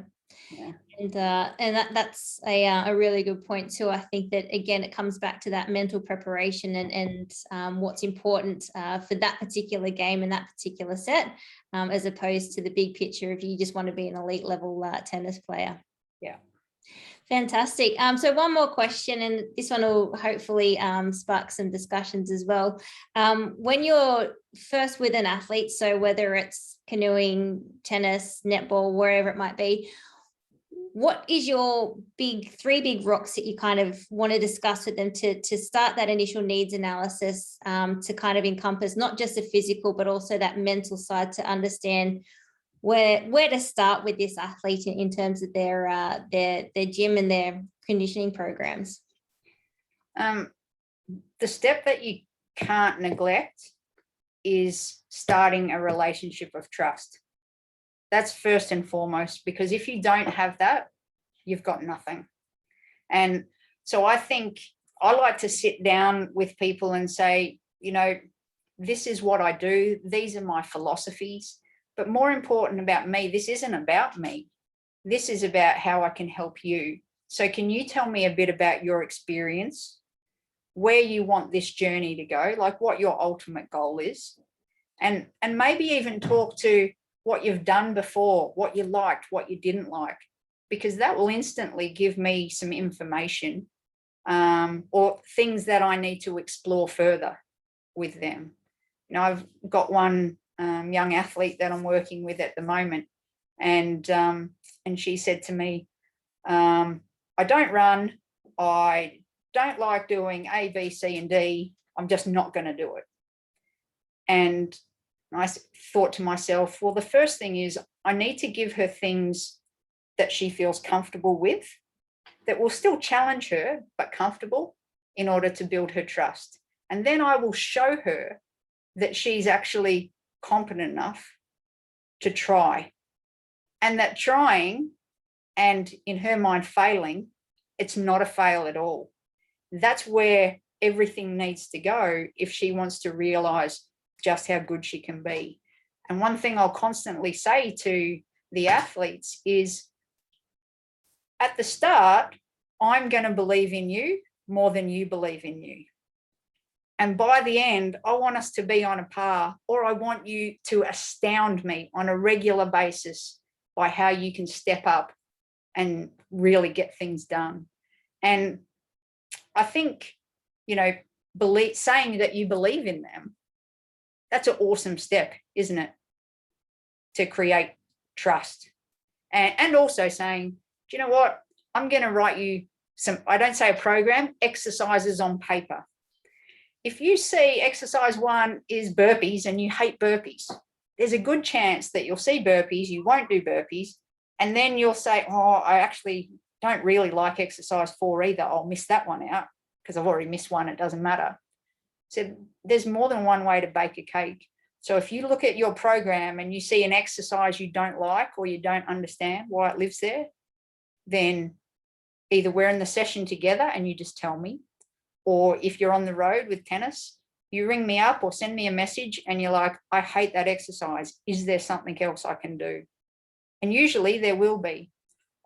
Yeah. And that's a really good point too. I think that, again, it comes back to that mental preparation and what's important for that particular game and that particular set, as opposed to the big picture if you just want to be an elite level tennis player. Yeah. Fantastic. So one more question, and this one will hopefully spark some discussions as well. When you're first with an athlete, so whether it's canoeing, tennis, netball, wherever it might be, what is your three big rocks that you kind of want to discuss with them to start that initial needs analysis, to kind of encompass not just the physical, but also that mental side, to understand where to start with this athlete in terms of their gym and their conditioning programs? The step that you can't neglect is starting a relationship of trust. That's first and foremost, because if you don't have that, you've got nothing. And so I think I like to sit down with people and say, you know, this is what I do. These are my philosophies. But more important about me, this isn't about me. This is about how I can help you. So can you tell me a bit about your experience, where you want this journey to go, like what your ultimate goal is, and maybe even talk to what you've done before, what you liked, what you didn't like, because that will instantly give me some information, or things that I need to explore further with them. You know, I've got one young athlete that I'm working with at the moment, and she said to me, I don't run, I don't like doing A, B, C, and D, I'm just not going to do it. And I thought to myself, well, the first thing is I need to give her things that she feels comfortable with, that will still challenge her, but comfortable, in order to build her trust. And then I will show her that she's actually competent enough to try. And that trying, and in her mind failing, it's not a fail at all. That's where everything needs to go if she wants to realize just how good she can be. And one thing I'll constantly say to the athletes is, at the start, I'm going to believe in you more than you believe in you. And by the end, I want us to be on a par, or I want you to astound me on a regular basis by how you can step up and really get things done. And I think, you know, saying that you believe in them, that's an awesome step, isn't it? To create trust. And also saying, do you know what? I'm going to write you some, I don't say a program, exercises on paper. If you see exercise 1 is burpees and you hate burpees, there's a good chance that you'll see burpees, you won't do burpees, and then you'll say, oh, I actually don't really like exercise 4 either. I'll miss that one out because I've already missed one. It doesn't matter. So there's more than one way to bake a cake. So if you look at your program and you see an exercise you don't like, or you don't understand why it lives there, then either we're in the session together and you just tell me, or if you're on the road with tennis, you ring me up or send me a message and you're like, I hate that exercise. Is there something else I can do? And usually there will be.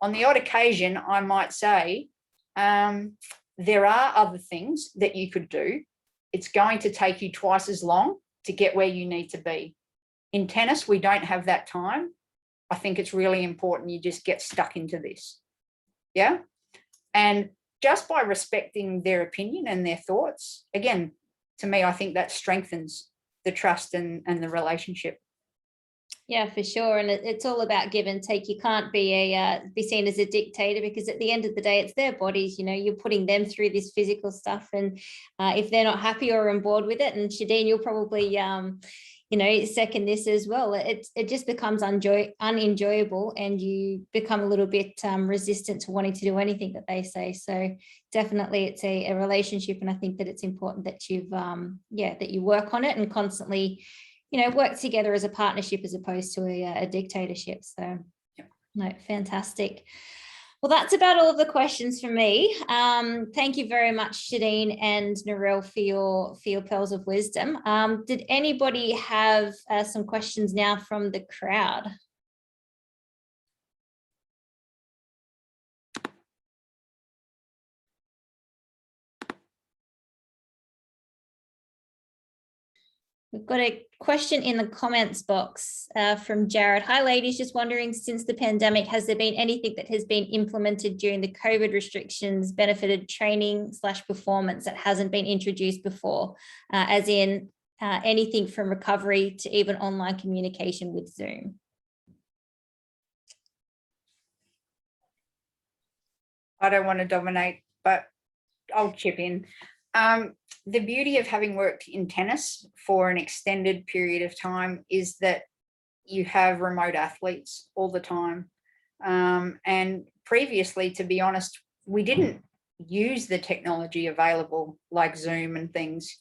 On the odd occasion, I might say, there are other things that you could do. It's going to take you twice as long to get where you need to be. In tennis, we don't have that time. I think it's really important you just get stuck into this. Yeah. And just by respecting their opinion and their thoughts, again, to me, I think that strengthens the trust and the relationship. Yeah, for sure. And it's all about give and take. You can't be seen as a dictator, because at the end of the day, it's their bodies. You know, you're putting them through this physical stuff, and if they're not happy or on board with it, and Shadine, you'll probably second this as well. It just becomes unenjoyable, and you become a little bit resistant to wanting to do anything that they say. So definitely, it's a relationship, and I think that it's important that that you work on it and constantly, work together as a partnership as opposed to a dictatorship. So, no, fantastic. Well, that's about all of the questions for me. Thank you very much, Shadine and Narelle, for your pearls of wisdom. Did anybody have some questions now from the crowd? We've got a question in the comments box from Jared. Hi, ladies. Just wondering, since the pandemic, has there been anything that has been implemented during the COVID restrictions benefited training / performance that hasn't been introduced before, as in anything from recovery to even online communication with Zoom? I don't want to dominate, but I'll chip in. The beauty of having worked in tennis for an extended period of time is that you have remote athletes all the time. And previously, to be honest, we didn't use the technology available like Zoom and things.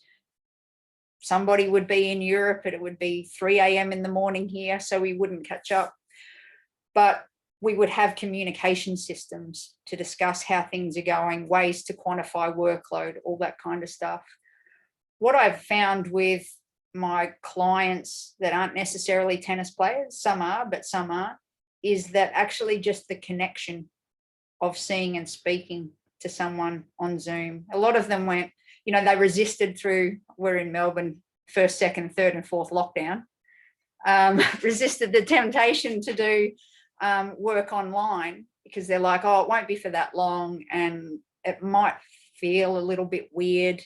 Somebody would be in Europe and it would be 3 a.m. in the morning here, so we wouldn't catch up. But we would have communication systems to discuss how things are going, ways to quantify workload, all that kind of stuff. What I've found with my clients that aren't necessarily tennis players, some are, but some aren't, is that actually just the connection of seeing and speaking to someone on Zoom. A lot of them went, you know, they resisted through, we're in Melbourne, 1st, 2nd, 3rd and 4th lockdown, resisted the temptation to do work online because they're like, oh, it won't be for that long and it might feel a little bit weird.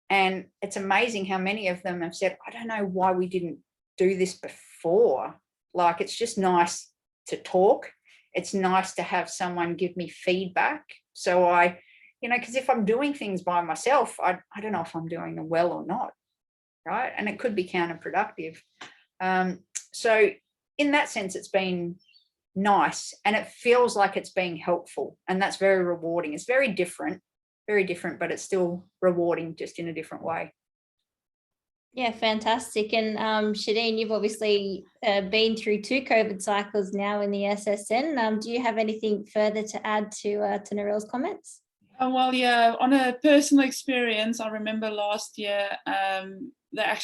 And it's amazing how many of them have said, I don't know why we didn't do this before. Like, it's just nice to talk. It's nice to have someone give me feedback. So I, you know, because if I'm doing things by myself, I don't know if I'm doing them well or not, right? And it could be counterproductive. So in that sense, it's been nice and it feels like it's being helpful, and that's very rewarding. It's very different, but it's still rewarding, just in a different way. Yeah, fantastic. And Shadine, you've obviously been through 2 COVID cycles now in the SSN. Do you have anything further to add to Narelle's comments? Well, yeah, on a personal experience, I remember last year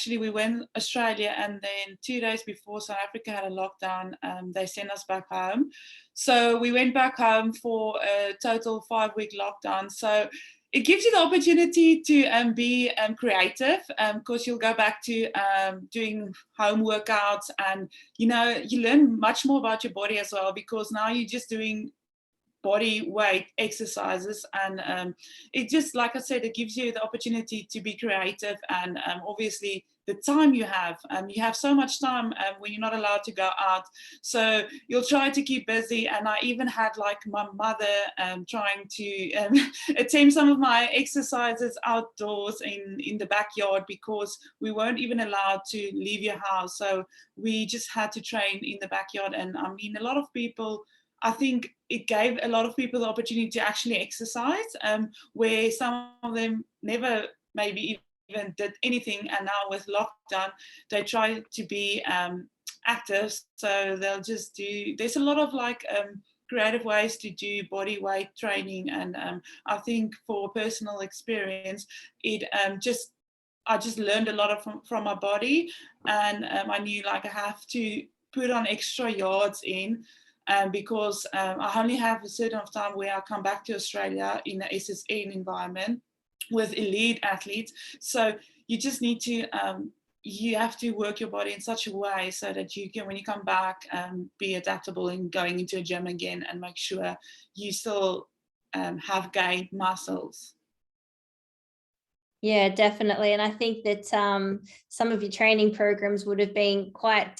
we went to Australia, and then 2 days before South Africa had a lockdown, they sent us back home. So we went back home for a total 5-week lockdown. So it gives you the opportunity to be creative, because you'll go back to doing home workouts, and you learn much more about your body as well, because now you're just doing body weight exercises, and it just, like I said, it gives you the opportunity to be creative, and obviously the time you have so much time when you're not allowed to go out, so you'll try to keep busy. And I even had like my mother trying to attempt some of my exercises outdoors in the backyard, because we weren't even allowed to leave your house, so we just had to train in the backyard. And I mean, a lot of people, I think it gave a lot of people the opportunity to actually exercise, where some of them never maybe even did anything, and now with lockdown they try to be active, so they'll just do, there's a lot of like creative ways to do body weight training. And I think for personal experience, it I just learned a lot from my body, and I knew like I have to put on extra yards in, because I only have a certain of time where I come back to Australia in the SSN environment with elite athletes. So you just need to, you have to work your body in such a way so that you can, when you come back, be adaptable in going into a gym again, and make sure you still have gained muscles. Yeah, definitely. And I think that some of your training programs would have been quite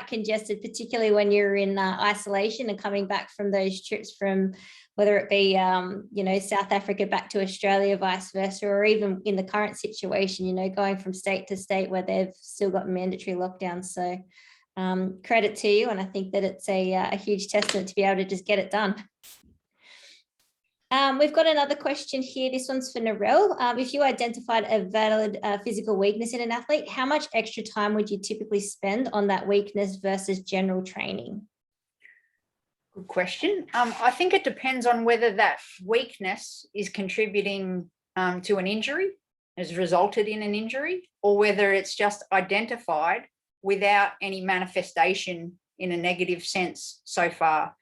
congested, particularly when you're in isolation and coming back from those trips, from whether it be, South Africa back to Australia, vice versa, or even in the current situation, going from state to state where they've still got mandatory lockdowns. So credit to you. And I think that it's a huge testament to be able to just get it done. We've got another question here. This one's for Narelle. If you identified a valid physical weakness in an athlete, how much extra time would you typically spend on that weakness versus general training? Good question. I think it depends on whether that weakness is contributing to an injury, has resulted in an injury, or whether it's just identified without any manifestation in a negative sense so far.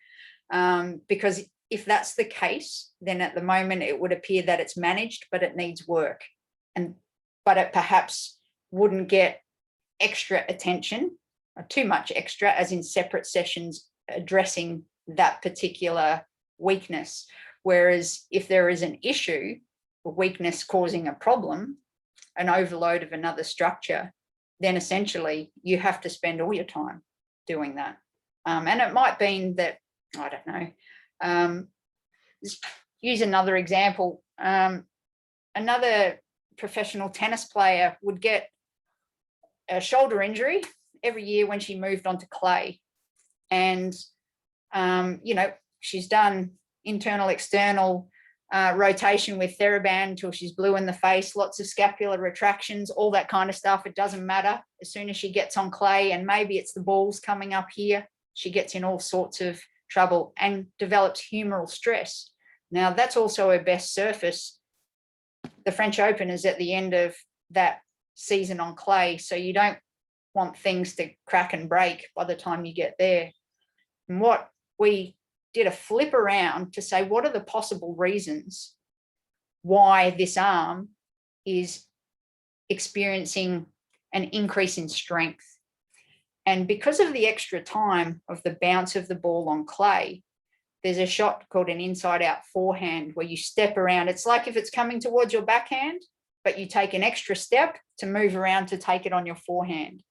Because if that's the case, then at the moment it would appear that it's managed, but it needs work, but it perhaps wouldn't get extra attention, or too much extra, as in separate sessions addressing that particular weakness. Whereas if there is an issue, a weakness causing a problem, an overload of another structure, then essentially you have to spend all your time doing that. And it might mean that, I don't know, use another example. Another professional tennis player would get a shoulder injury every year when she moved onto clay. And, you know, she's done internal, external rotation with TheraBand until she's blue in the face, lots of scapular retractions, all that kind of stuff. It doesn't matter. As soon as she gets on clay, and maybe it's the balls coming up here, she gets in all sorts of trouble and develops humeral stress. Now, that's also her best surface. The French Open is at the end of that season on clay, so you don't want things to crack and break by the time you get there. And what we did a flip around to say, what are the possible reasons why this arm is experiencing an increase in strength? And because of the extra time of the bounce of the ball on clay, there's a shot called an inside out forehand where you step around. It's like if it's coming towards your backhand, but you take an extra step to move around to take it on your forehand.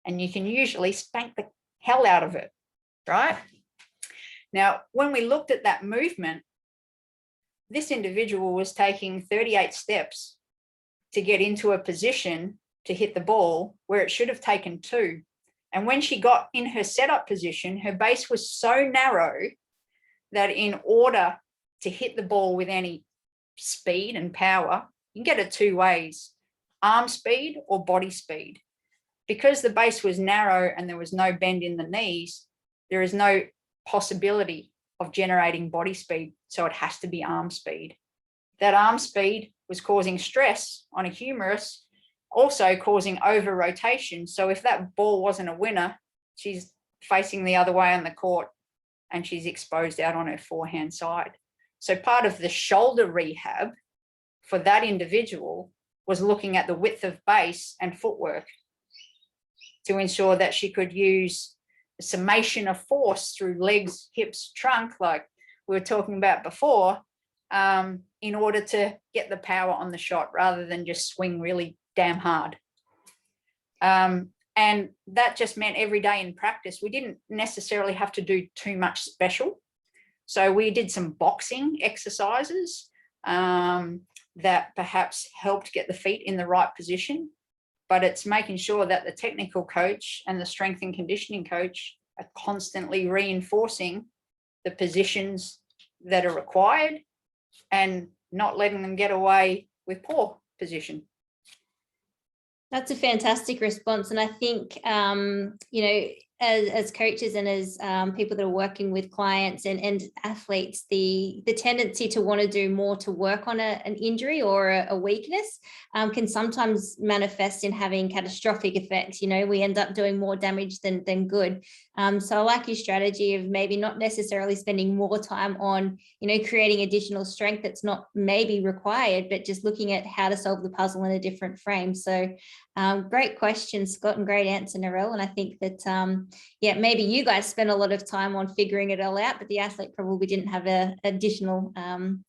And you can usually spank the hell out of it, right? Now, when we looked at that movement, this individual was taking 38 steps to get into a position to hit the ball where it should have taken 2. And when she got in her setup position, her base was so narrow that in order to hit the ball with any speed and power, you can get it 2 ways, arm speed or body speed. Because the base was narrow and there was no bend in the knees, there is no possibility of generating body speed, so it has to be arm speed. That arm speed was causing stress on a humerus, also causing over rotation. So if that ball wasn't a winner, she's facing the other way on the court and she's exposed out on her forehand side. So part of the shoulder rehab for that individual was looking at the width of base and footwork to ensure that she could use the summation of force through legs, hips, trunk, like we were talking about before, in order to get the power on the shot rather than just swing really damn hard. And that just meant every day in practice, we didn't necessarily have to do too much special. So we did some boxing exercises that perhaps helped get the feet in the right position, but it's making sure that the technical coach and the strength and conditioning coach are constantly reinforcing the positions that are required and not letting them get away with poor position. That's a fantastic response. And I think, you know, as coaches and as people that are working with clients and athletes, the tendency to want to do more to work on an injury or a weakness can sometimes manifest in having catastrophic effects. You know, we end up doing more damage than good. So I like your strategy of maybe not necessarily spending more time on, you know, creating additional strength that's not maybe required, but just looking at how to solve the puzzle in a different frame. So great question, Scott, and great answer, Narelle. And I think that, yeah, maybe you guys spent a lot of time on figuring it all out, but the athlete probably didn't have a additional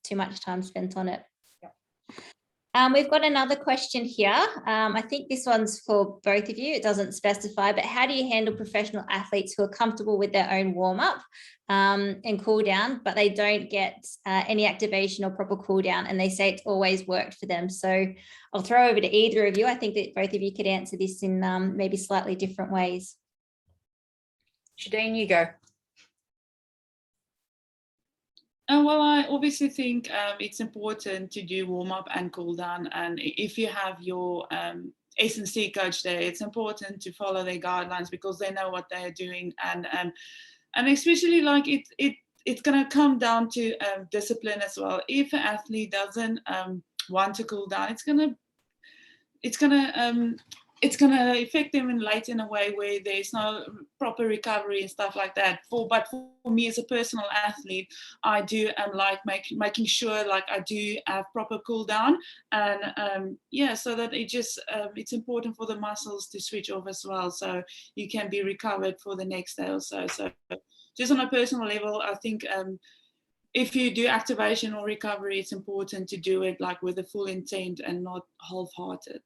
too much time spent on it. We've got another question here. I think this one's for both of you. It doesn't specify, but how do you handle professional athletes who are comfortable with their own warm-up and cool down, but they don't get any activation or proper cool down, and they say it's always worked for them? So I'll throw over to either of you. I think that both of you could answer this in maybe slightly different ways. Shadine, you go. Well, I obviously think it's important to do warm up and cool down. And if you have your S&C coach there, it's important to follow their guidelines because they know what they're doing. And especially like it's going to come down to discipline as well. If an athlete doesn't want to cool down, it's going to it's going to affect them in a way where there's no proper recovery and stuff like that. But for me as a personal athlete, I do like making sure like I do have proper cool down, and so that it's important for the muscles to switch off as well, so you can be recovered for the next day or so. So just on a personal level, I think if you do activation or recovery, it's important to do it like with a full intent and not half-hearted.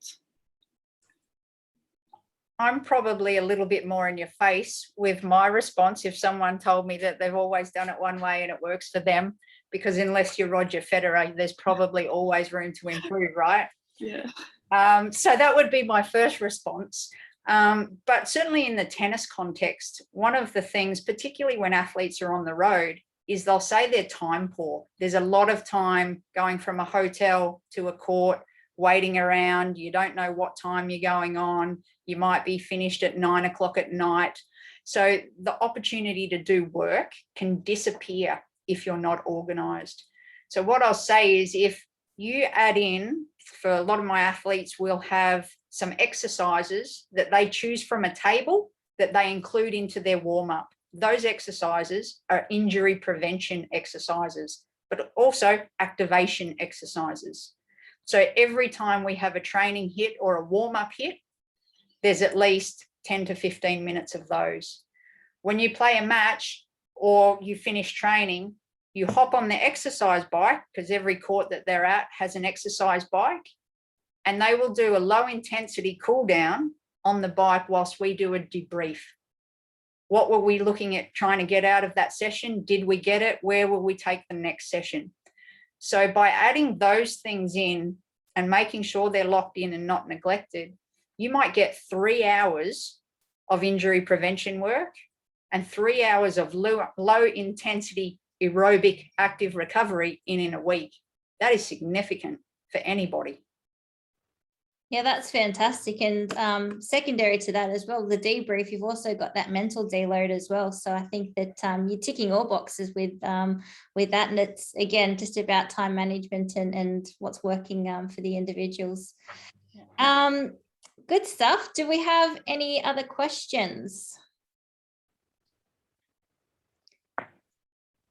I'm probably a little bit more in your face with my response if someone told me that they've always done it one way and it works for them, because unless you're Roger Federer, there's probably always room to improve, right? Yeah. So that would be my first response. But certainly in the tennis context, one of the things, particularly when athletes are on the road, is they'll say they're time poor. There's a lot of time going from a hotel to a court, waiting around. You don't know what time you're going on. You might be finished at 9 o'clock at night. So the opportunity to do work can disappear if you're not organised. So what I'll say is, if you add in, for a lot of my athletes, we'll have some exercises that they choose from a table that they include into their warm-up. Those exercises are injury prevention exercises, but also activation exercises. So every time we have a training hit or a warm-up hit, there's at least 10 to 15 minutes of those. When you play a match or you finish training, you hop on the exercise bike, because every court that they're at has an exercise bike, and they will do a low intensity cool down on the bike whilst we do a debrief. What were we looking at trying to get out of that session? Did we get it? Where will we take the next session? So by adding those things in and making sure they're locked in and not neglected, you might get 3 hours of injury prevention work and 3 hours of low intensity aerobic active recovery in a week. That is significant for anybody. Yeah, that's fantastic. And secondary to that as well, the debrief, you've also got that mental deload as well. So I think that you're ticking all boxes with that. And it's, again, just about time management and what's working for the individuals. Good stuff. Do we have any other questions?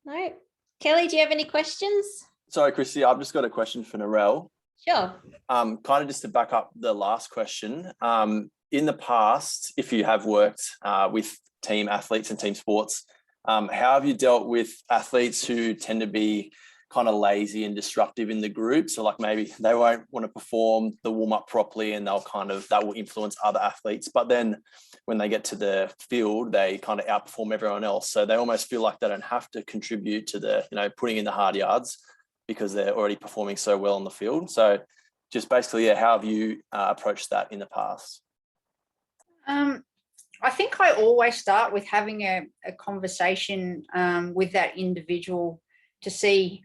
No. Kelly, do you have any questions? Sorry, Chrissy, I've just got a question for Narelle. Sure. Kind of just to back up the last question. In the past, if you have worked with team athletes and team sports, how have you dealt with athletes who tend to be kind of lazy and disruptive in the group? So like maybe they won't want to perform the warm-up properly, and that will influence other athletes. But then when they get to the field, they kind of outperform everyone else. So they almost feel like they don't have to contribute to the, putting in the hard yards, because they're already performing so well on the field. So just basically, how have you approached that in the past? I think I always start with having a conversation with that individual to see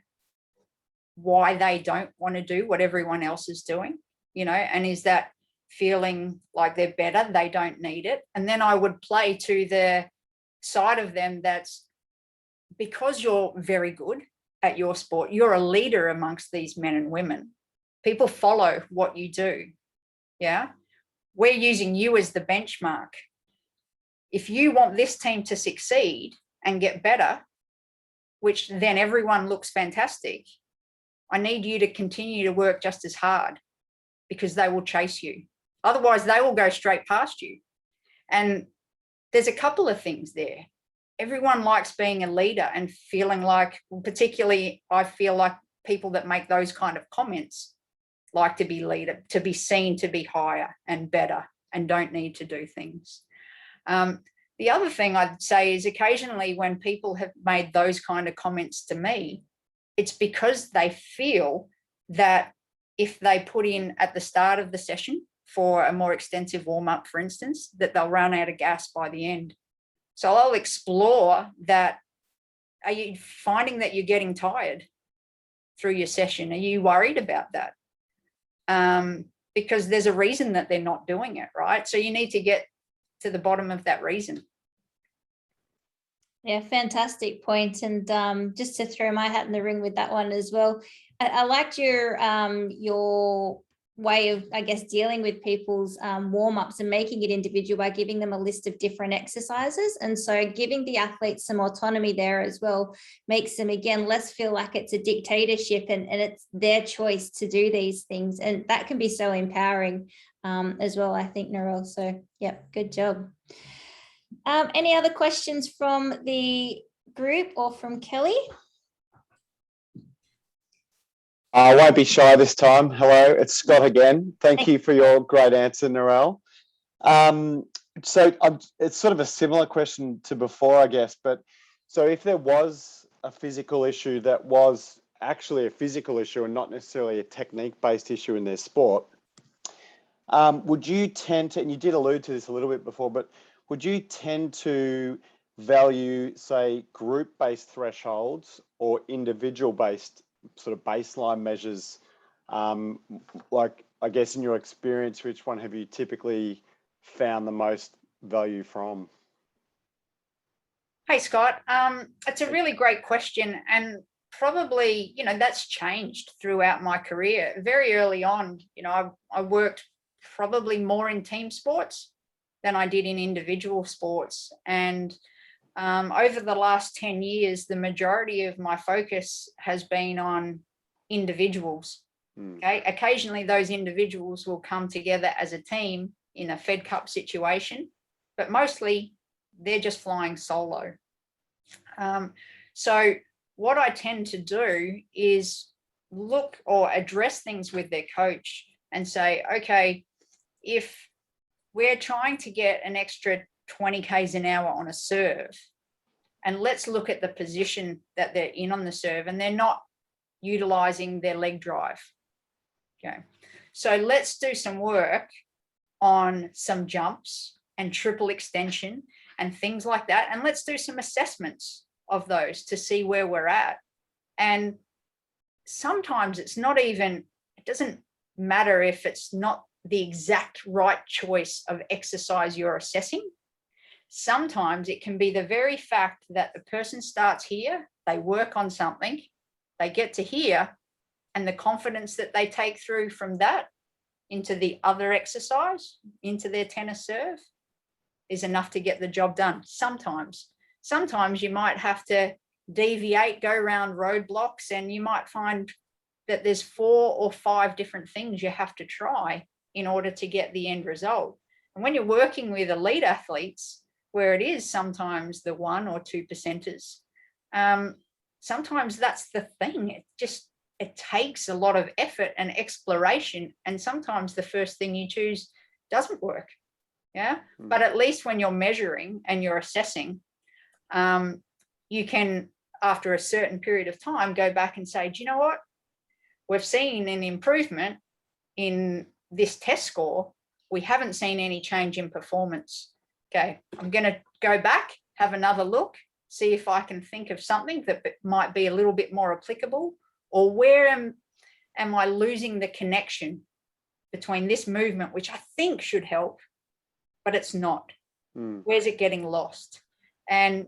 why they don't want to do what everyone else is doing, and is that feeling like they're better, they don't need it. And then I would play to the side of them that's, because you're very good at your sport, you're a leader amongst these men and women. People follow what you do. Yeah. We're using you as the benchmark. If you want this team to succeed and get better, which then everyone looks fantastic, I need you to continue to work just as hard, because they will chase you. Otherwise, they will go straight past you. And there's a couple of things there. Everyone likes being a leader and feeling like, particularly I feel like people that make those kind of comments like to be leader, to be seen to be higher and better, and don't need to do things. The other thing I'd say is, occasionally when people have made those kind of comments to me, it's because they feel that if they put in at the start of the session for a more extensive warm-up, for instance, that they'll run out of gas by the end. So I'll explore that. Are you finding that you're getting tired through your session? Are you worried about that? Because there's a reason that they're not doing it, right? So you need to get to the bottom of that reason. Yeah, fantastic point. And just to throw my hat in the ring with that one as well, I liked your way of, I guess, dealing with people's warm-ups and making it individual by giving them a list of different exercises. And so giving the athletes some autonomy there as well makes them, again, less feel like it's a dictatorship and it's their choice to do these things. And that can be so empowering as well, I think, Narelle. So, yeah, good job. Any other questions from the group or from Kelly? I won't be shy this time. Hello, it's Scott again. Thank you for your great answer, Narelle. It's sort of a similar question to before, I guess, but so if there was a physical issue that was actually a physical issue and not necessarily a technique-based issue in their sport, would you tend to, and you did allude to this a little bit before, but would you tend to value, say, group-based thresholds or individual-based sort of baseline measures? Like, I guess in your experience, which one have you typically found the most value from? Hey, Scott, it's a really great question, and probably, you know, that's changed throughout my career. Very early on, you know, I worked probably more in team sports than I did in individual sports. And over the last 10 years, the majority of my focus has been on individuals. Okay, occasionally those individuals will come together as a team in a Fed Cup situation, but mostly they're just flying solo. So what I tend to do is look or address things with their coach and say, okay, if we're trying to get an extra 20 k's an hour on a serve, and let's look at the position that they're in on the serve, and they're not utilizing their leg drive. Okay, so let's do some work on some jumps and triple extension and things like that, and let's do some assessments of those to see where we're at. And sometimes it's not even, it doesn't matter if it's not the exact right choice of exercise you're assessing. Sometimes it can be the very fact that the person starts here, they work on something, they get to here, and the confidence that they take through from that into the other exercise, into their tennis serve, is enough to get the job done. Sometimes you might have to deviate, go around roadblocks, and you might find that there's 4 or 5 different things you have to try in order to get the end result. And when you're working with elite athletes, where it is sometimes the 1 or 2 percenters, sometimes that's the thing. It takes a lot of effort and exploration, and sometimes the first thing you choose doesn't work. Yeah, but at least when you're measuring and you're assessing, you can, after a certain period of time, go back and say, do you know what? We've seen an improvement in this test score. We haven't seen any change in performance. Okay, I'm going to go back, have another look, see if I can think of something that might be a little bit more applicable, or where am I losing the connection between this movement, which I think should help, but it's not. Where's it getting lost? And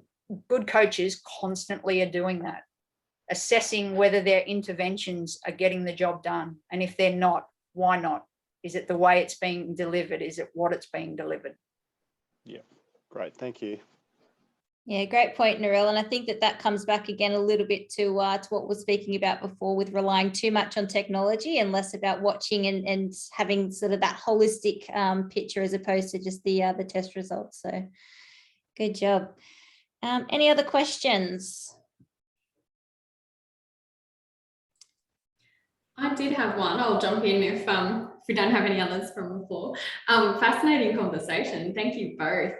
good coaches constantly are doing that, assessing whether their interventions are getting the job done. And if they're not, why not? Is it the way it's being delivered? Is it what it's being delivered? Yeah, great. Thank you. Yeah, great point, Narelle. And I think that comes back again a little bit to what we're speaking about before, with relying too much on technology and less about watching and having sort of that holistic picture as opposed to just the test results. So good job. Any other questions? I did have one. I'll jump in if we don't have any others from the floor. Fascinating conversation. Thank you both.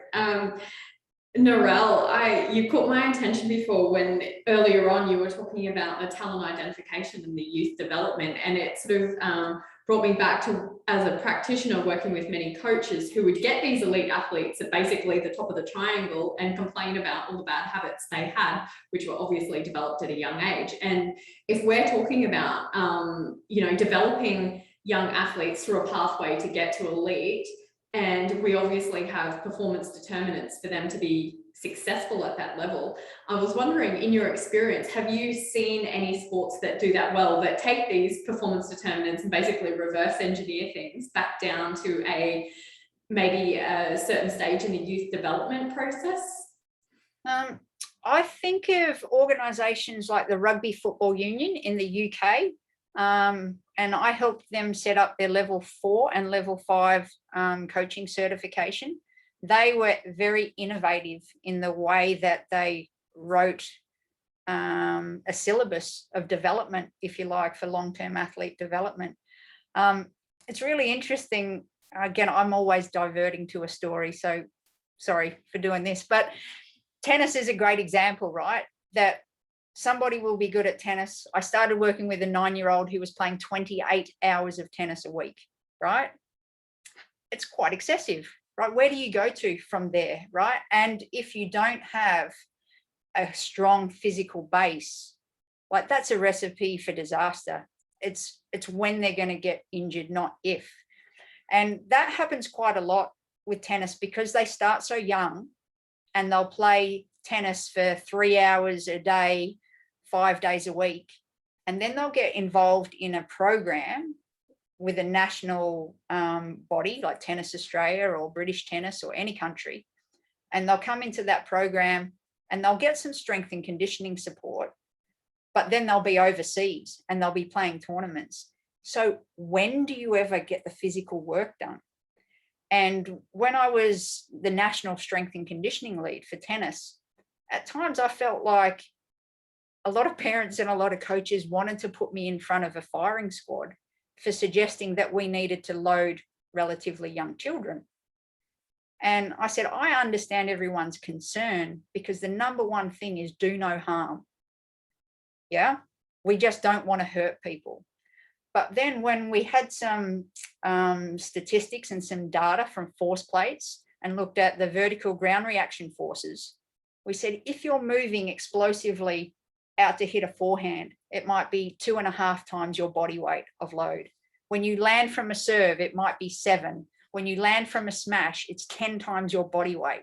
Narelle, you caught my attention before when earlier on you were talking about the talent identification and the youth development, and it sort of brought me back to, as a practitioner working with many coaches who would get these elite athletes at basically the top of the triangle and complain about all the bad habits they had, which were obviously developed at a young age. And if we're talking about, developing young athletes through a pathway to get to elite, and we obviously have performance determinants for them to be successful at that level. I was wondering, in your experience, have you seen any sports that do that well, that take these performance determinants and basically reverse engineer things back down to maybe a certain stage in the youth development process? I think of organisations like the Rugby Football Union in the UK, and I helped them set up their level 4 and level 5 coaching certification. They were very innovative in the way that they wrote a syllabus of development, if you like, for long-term athlete development. It's really interesting. Again, I'm always diverting to a story, so sorry for doing this, but tennis is a great example, right? That somebody will be good at tennis. I started working with a 9-year-old who was playing 28 hours of tennis a week, right? It's quite excessive, right? Where do you go to from there, right? And if you don't have a strong physical base, like that's a recipe for disaster. It's when they're going to get injured, not if. And that happens quite a lot with tennis because they start so young and they'll play tennis for 3 hours a day, 5 days a week. And then they'll get involved in a program with a national body like Tennis Australia or British Tennis or any country. And they'll come into that program and they'll get some strength and conditioning support, but then they'll be overseas and they'll be playing tournaments. So when do you ever get the physical work done? And when I was the national strength and conditioning lead for tennis, at times I felt like a lot of parents and a lot of coaches wanted to put me in front of a firing squad for suggesting that we needed to load relatively young children. And I said, I understand everyone's concern because the number one thing is do no harm. Yeah, we just don't want to hurt people. But then when we had some statistics and some data from force plates and looked at the vertical ground reaction forces, we said, if you're moving explosively out to hit a forehand, it might be 2.5 times your body weight of load. When you land from a serve, it might be 7. When you land from a smash, it's 10 times your body weight.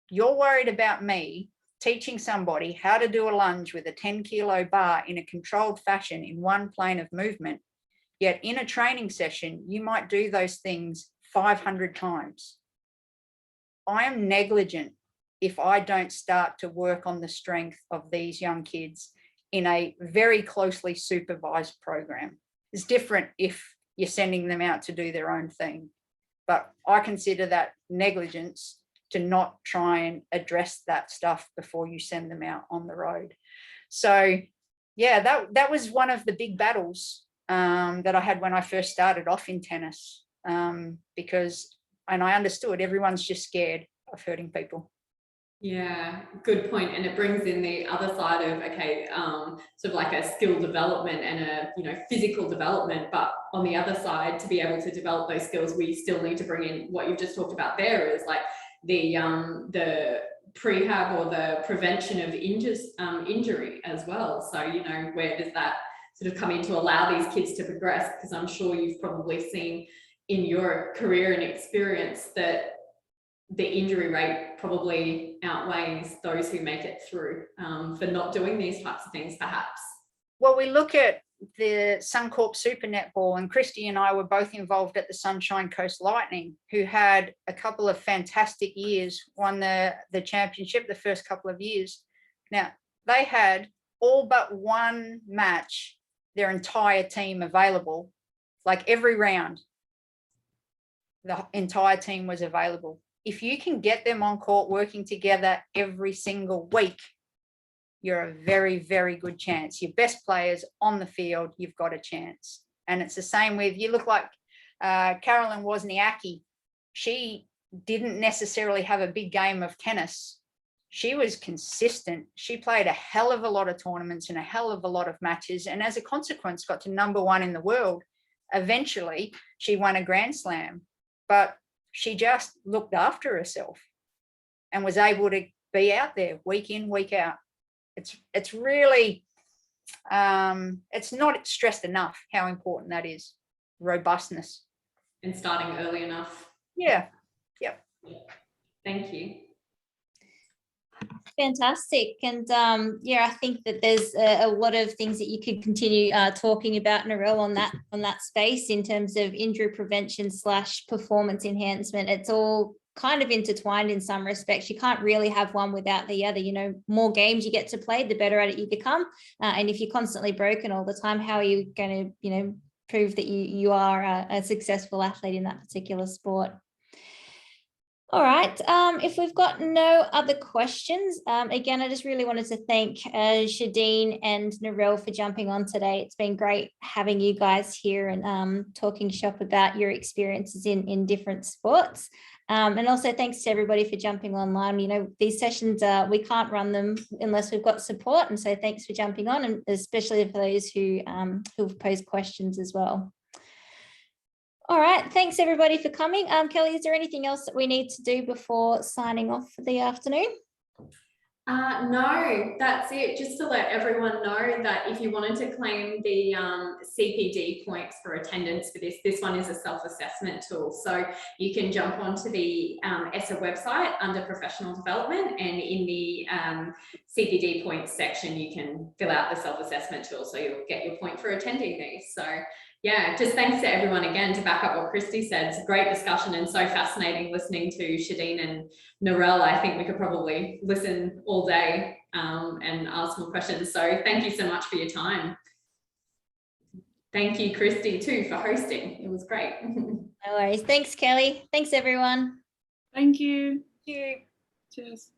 You're worried about me teaching somebody how to do a lunge with a 10-kilo bar in a controlled fashion in one plane of movement. Yet in a training session, you might do those things 500 times. I am negligent if I don't start to work on the strength of these young kids in a very closely supervised program. It's different if you're sending them out to do their own thing. But I consider that negligence to not try and address that stuff before you send them out on the road. So yeah, that was one of the big battles that I had when I first started off in tennis, because, and I understood everyone's just scared of hurting people. Yeah, good point. And it brings in the other side of, okay, sort of like a skill development and a, physical development. But on the other side, to be able to develop those skills, we still need to bring in what you've just talked about there is like the prehab or the prevention of injury as well. So, where does that sort of come in to allow these kids to progress? Because I'm sure you've probably seen in your career and experience that the injury rate probably outweighs those who make it through for not doing these types of things, perhaps. Well, we look at the Suncorp Super Netball, and Christy and I were both involved at the Sunshine Coast Lightning, who had a couple of fantastic years, won the championship the first couple of years. Now, they had all but one match, their entire team available, like every round, the entire team was available. If you can get them on court working together every single week, you're a very, very good chance. Your best players on the field, you've got a chance. And it's the same with, you look like Carolyn Wozniacki. She didn't necessarily have a big game of tennis. She was consistent. She played a hell of a lot of tournaments and a hell of a lot of matches. And as a consequence, got to #1 in the world. Eventually, she won a Grand Slam. But she just looked after herself and was able to be out there week in, week out. It's really, it's not stressed enough how important that is, robustness. And starting early enough. Yeah, yep. Thank you. Fantastic. And yeah, I think that there's a lot of things that you could continue talking about, Narelle, on that space in terms of injury prevention / performance enhancement. It's all kind of intertwined in some respects. You can't really have one without the other. You know, more games you get to play, the better at it you become. And if you're constantly broken all the time, how are you going to, you know, prove that you are a successful athlete in that particular sport? All right, if we've got no other questions, again, I just really wanted to thank Shadine and Narelle for jumping on today. It's been great having you guys here and talking shop about your experiences in different sports. And also thanks to everybody for jumping online. You know, these sessions, we can't run them unless we've got support. And so thanks for jumping on, and especially for those who've posed questions as well. All right, thanks everybody for coming. Kelly, is there anything else that we need to do before signing off for the afternoon? No, that's it. Just to let everyone know that if you wanted to claim the CPD points for attendance for this one is a self-assessment tool. So you can jump onto the ESSA website under professional development, and in the CPD points section, you can fill out the self-assessment tool. So you'll get your point for attending these. So yeah, just thanks to everyone again. To back up what Christy said, it's a great discussion and so fascinating listening to Shadine and Narelle. I think we could probably listen all day and ask more questions. So thank you so much for your time. Thank you, Christy, too, for hosting. It was great. No worries. Thanks, Kelly. Thanks, everyone. Thank you. Thank you. Cheers.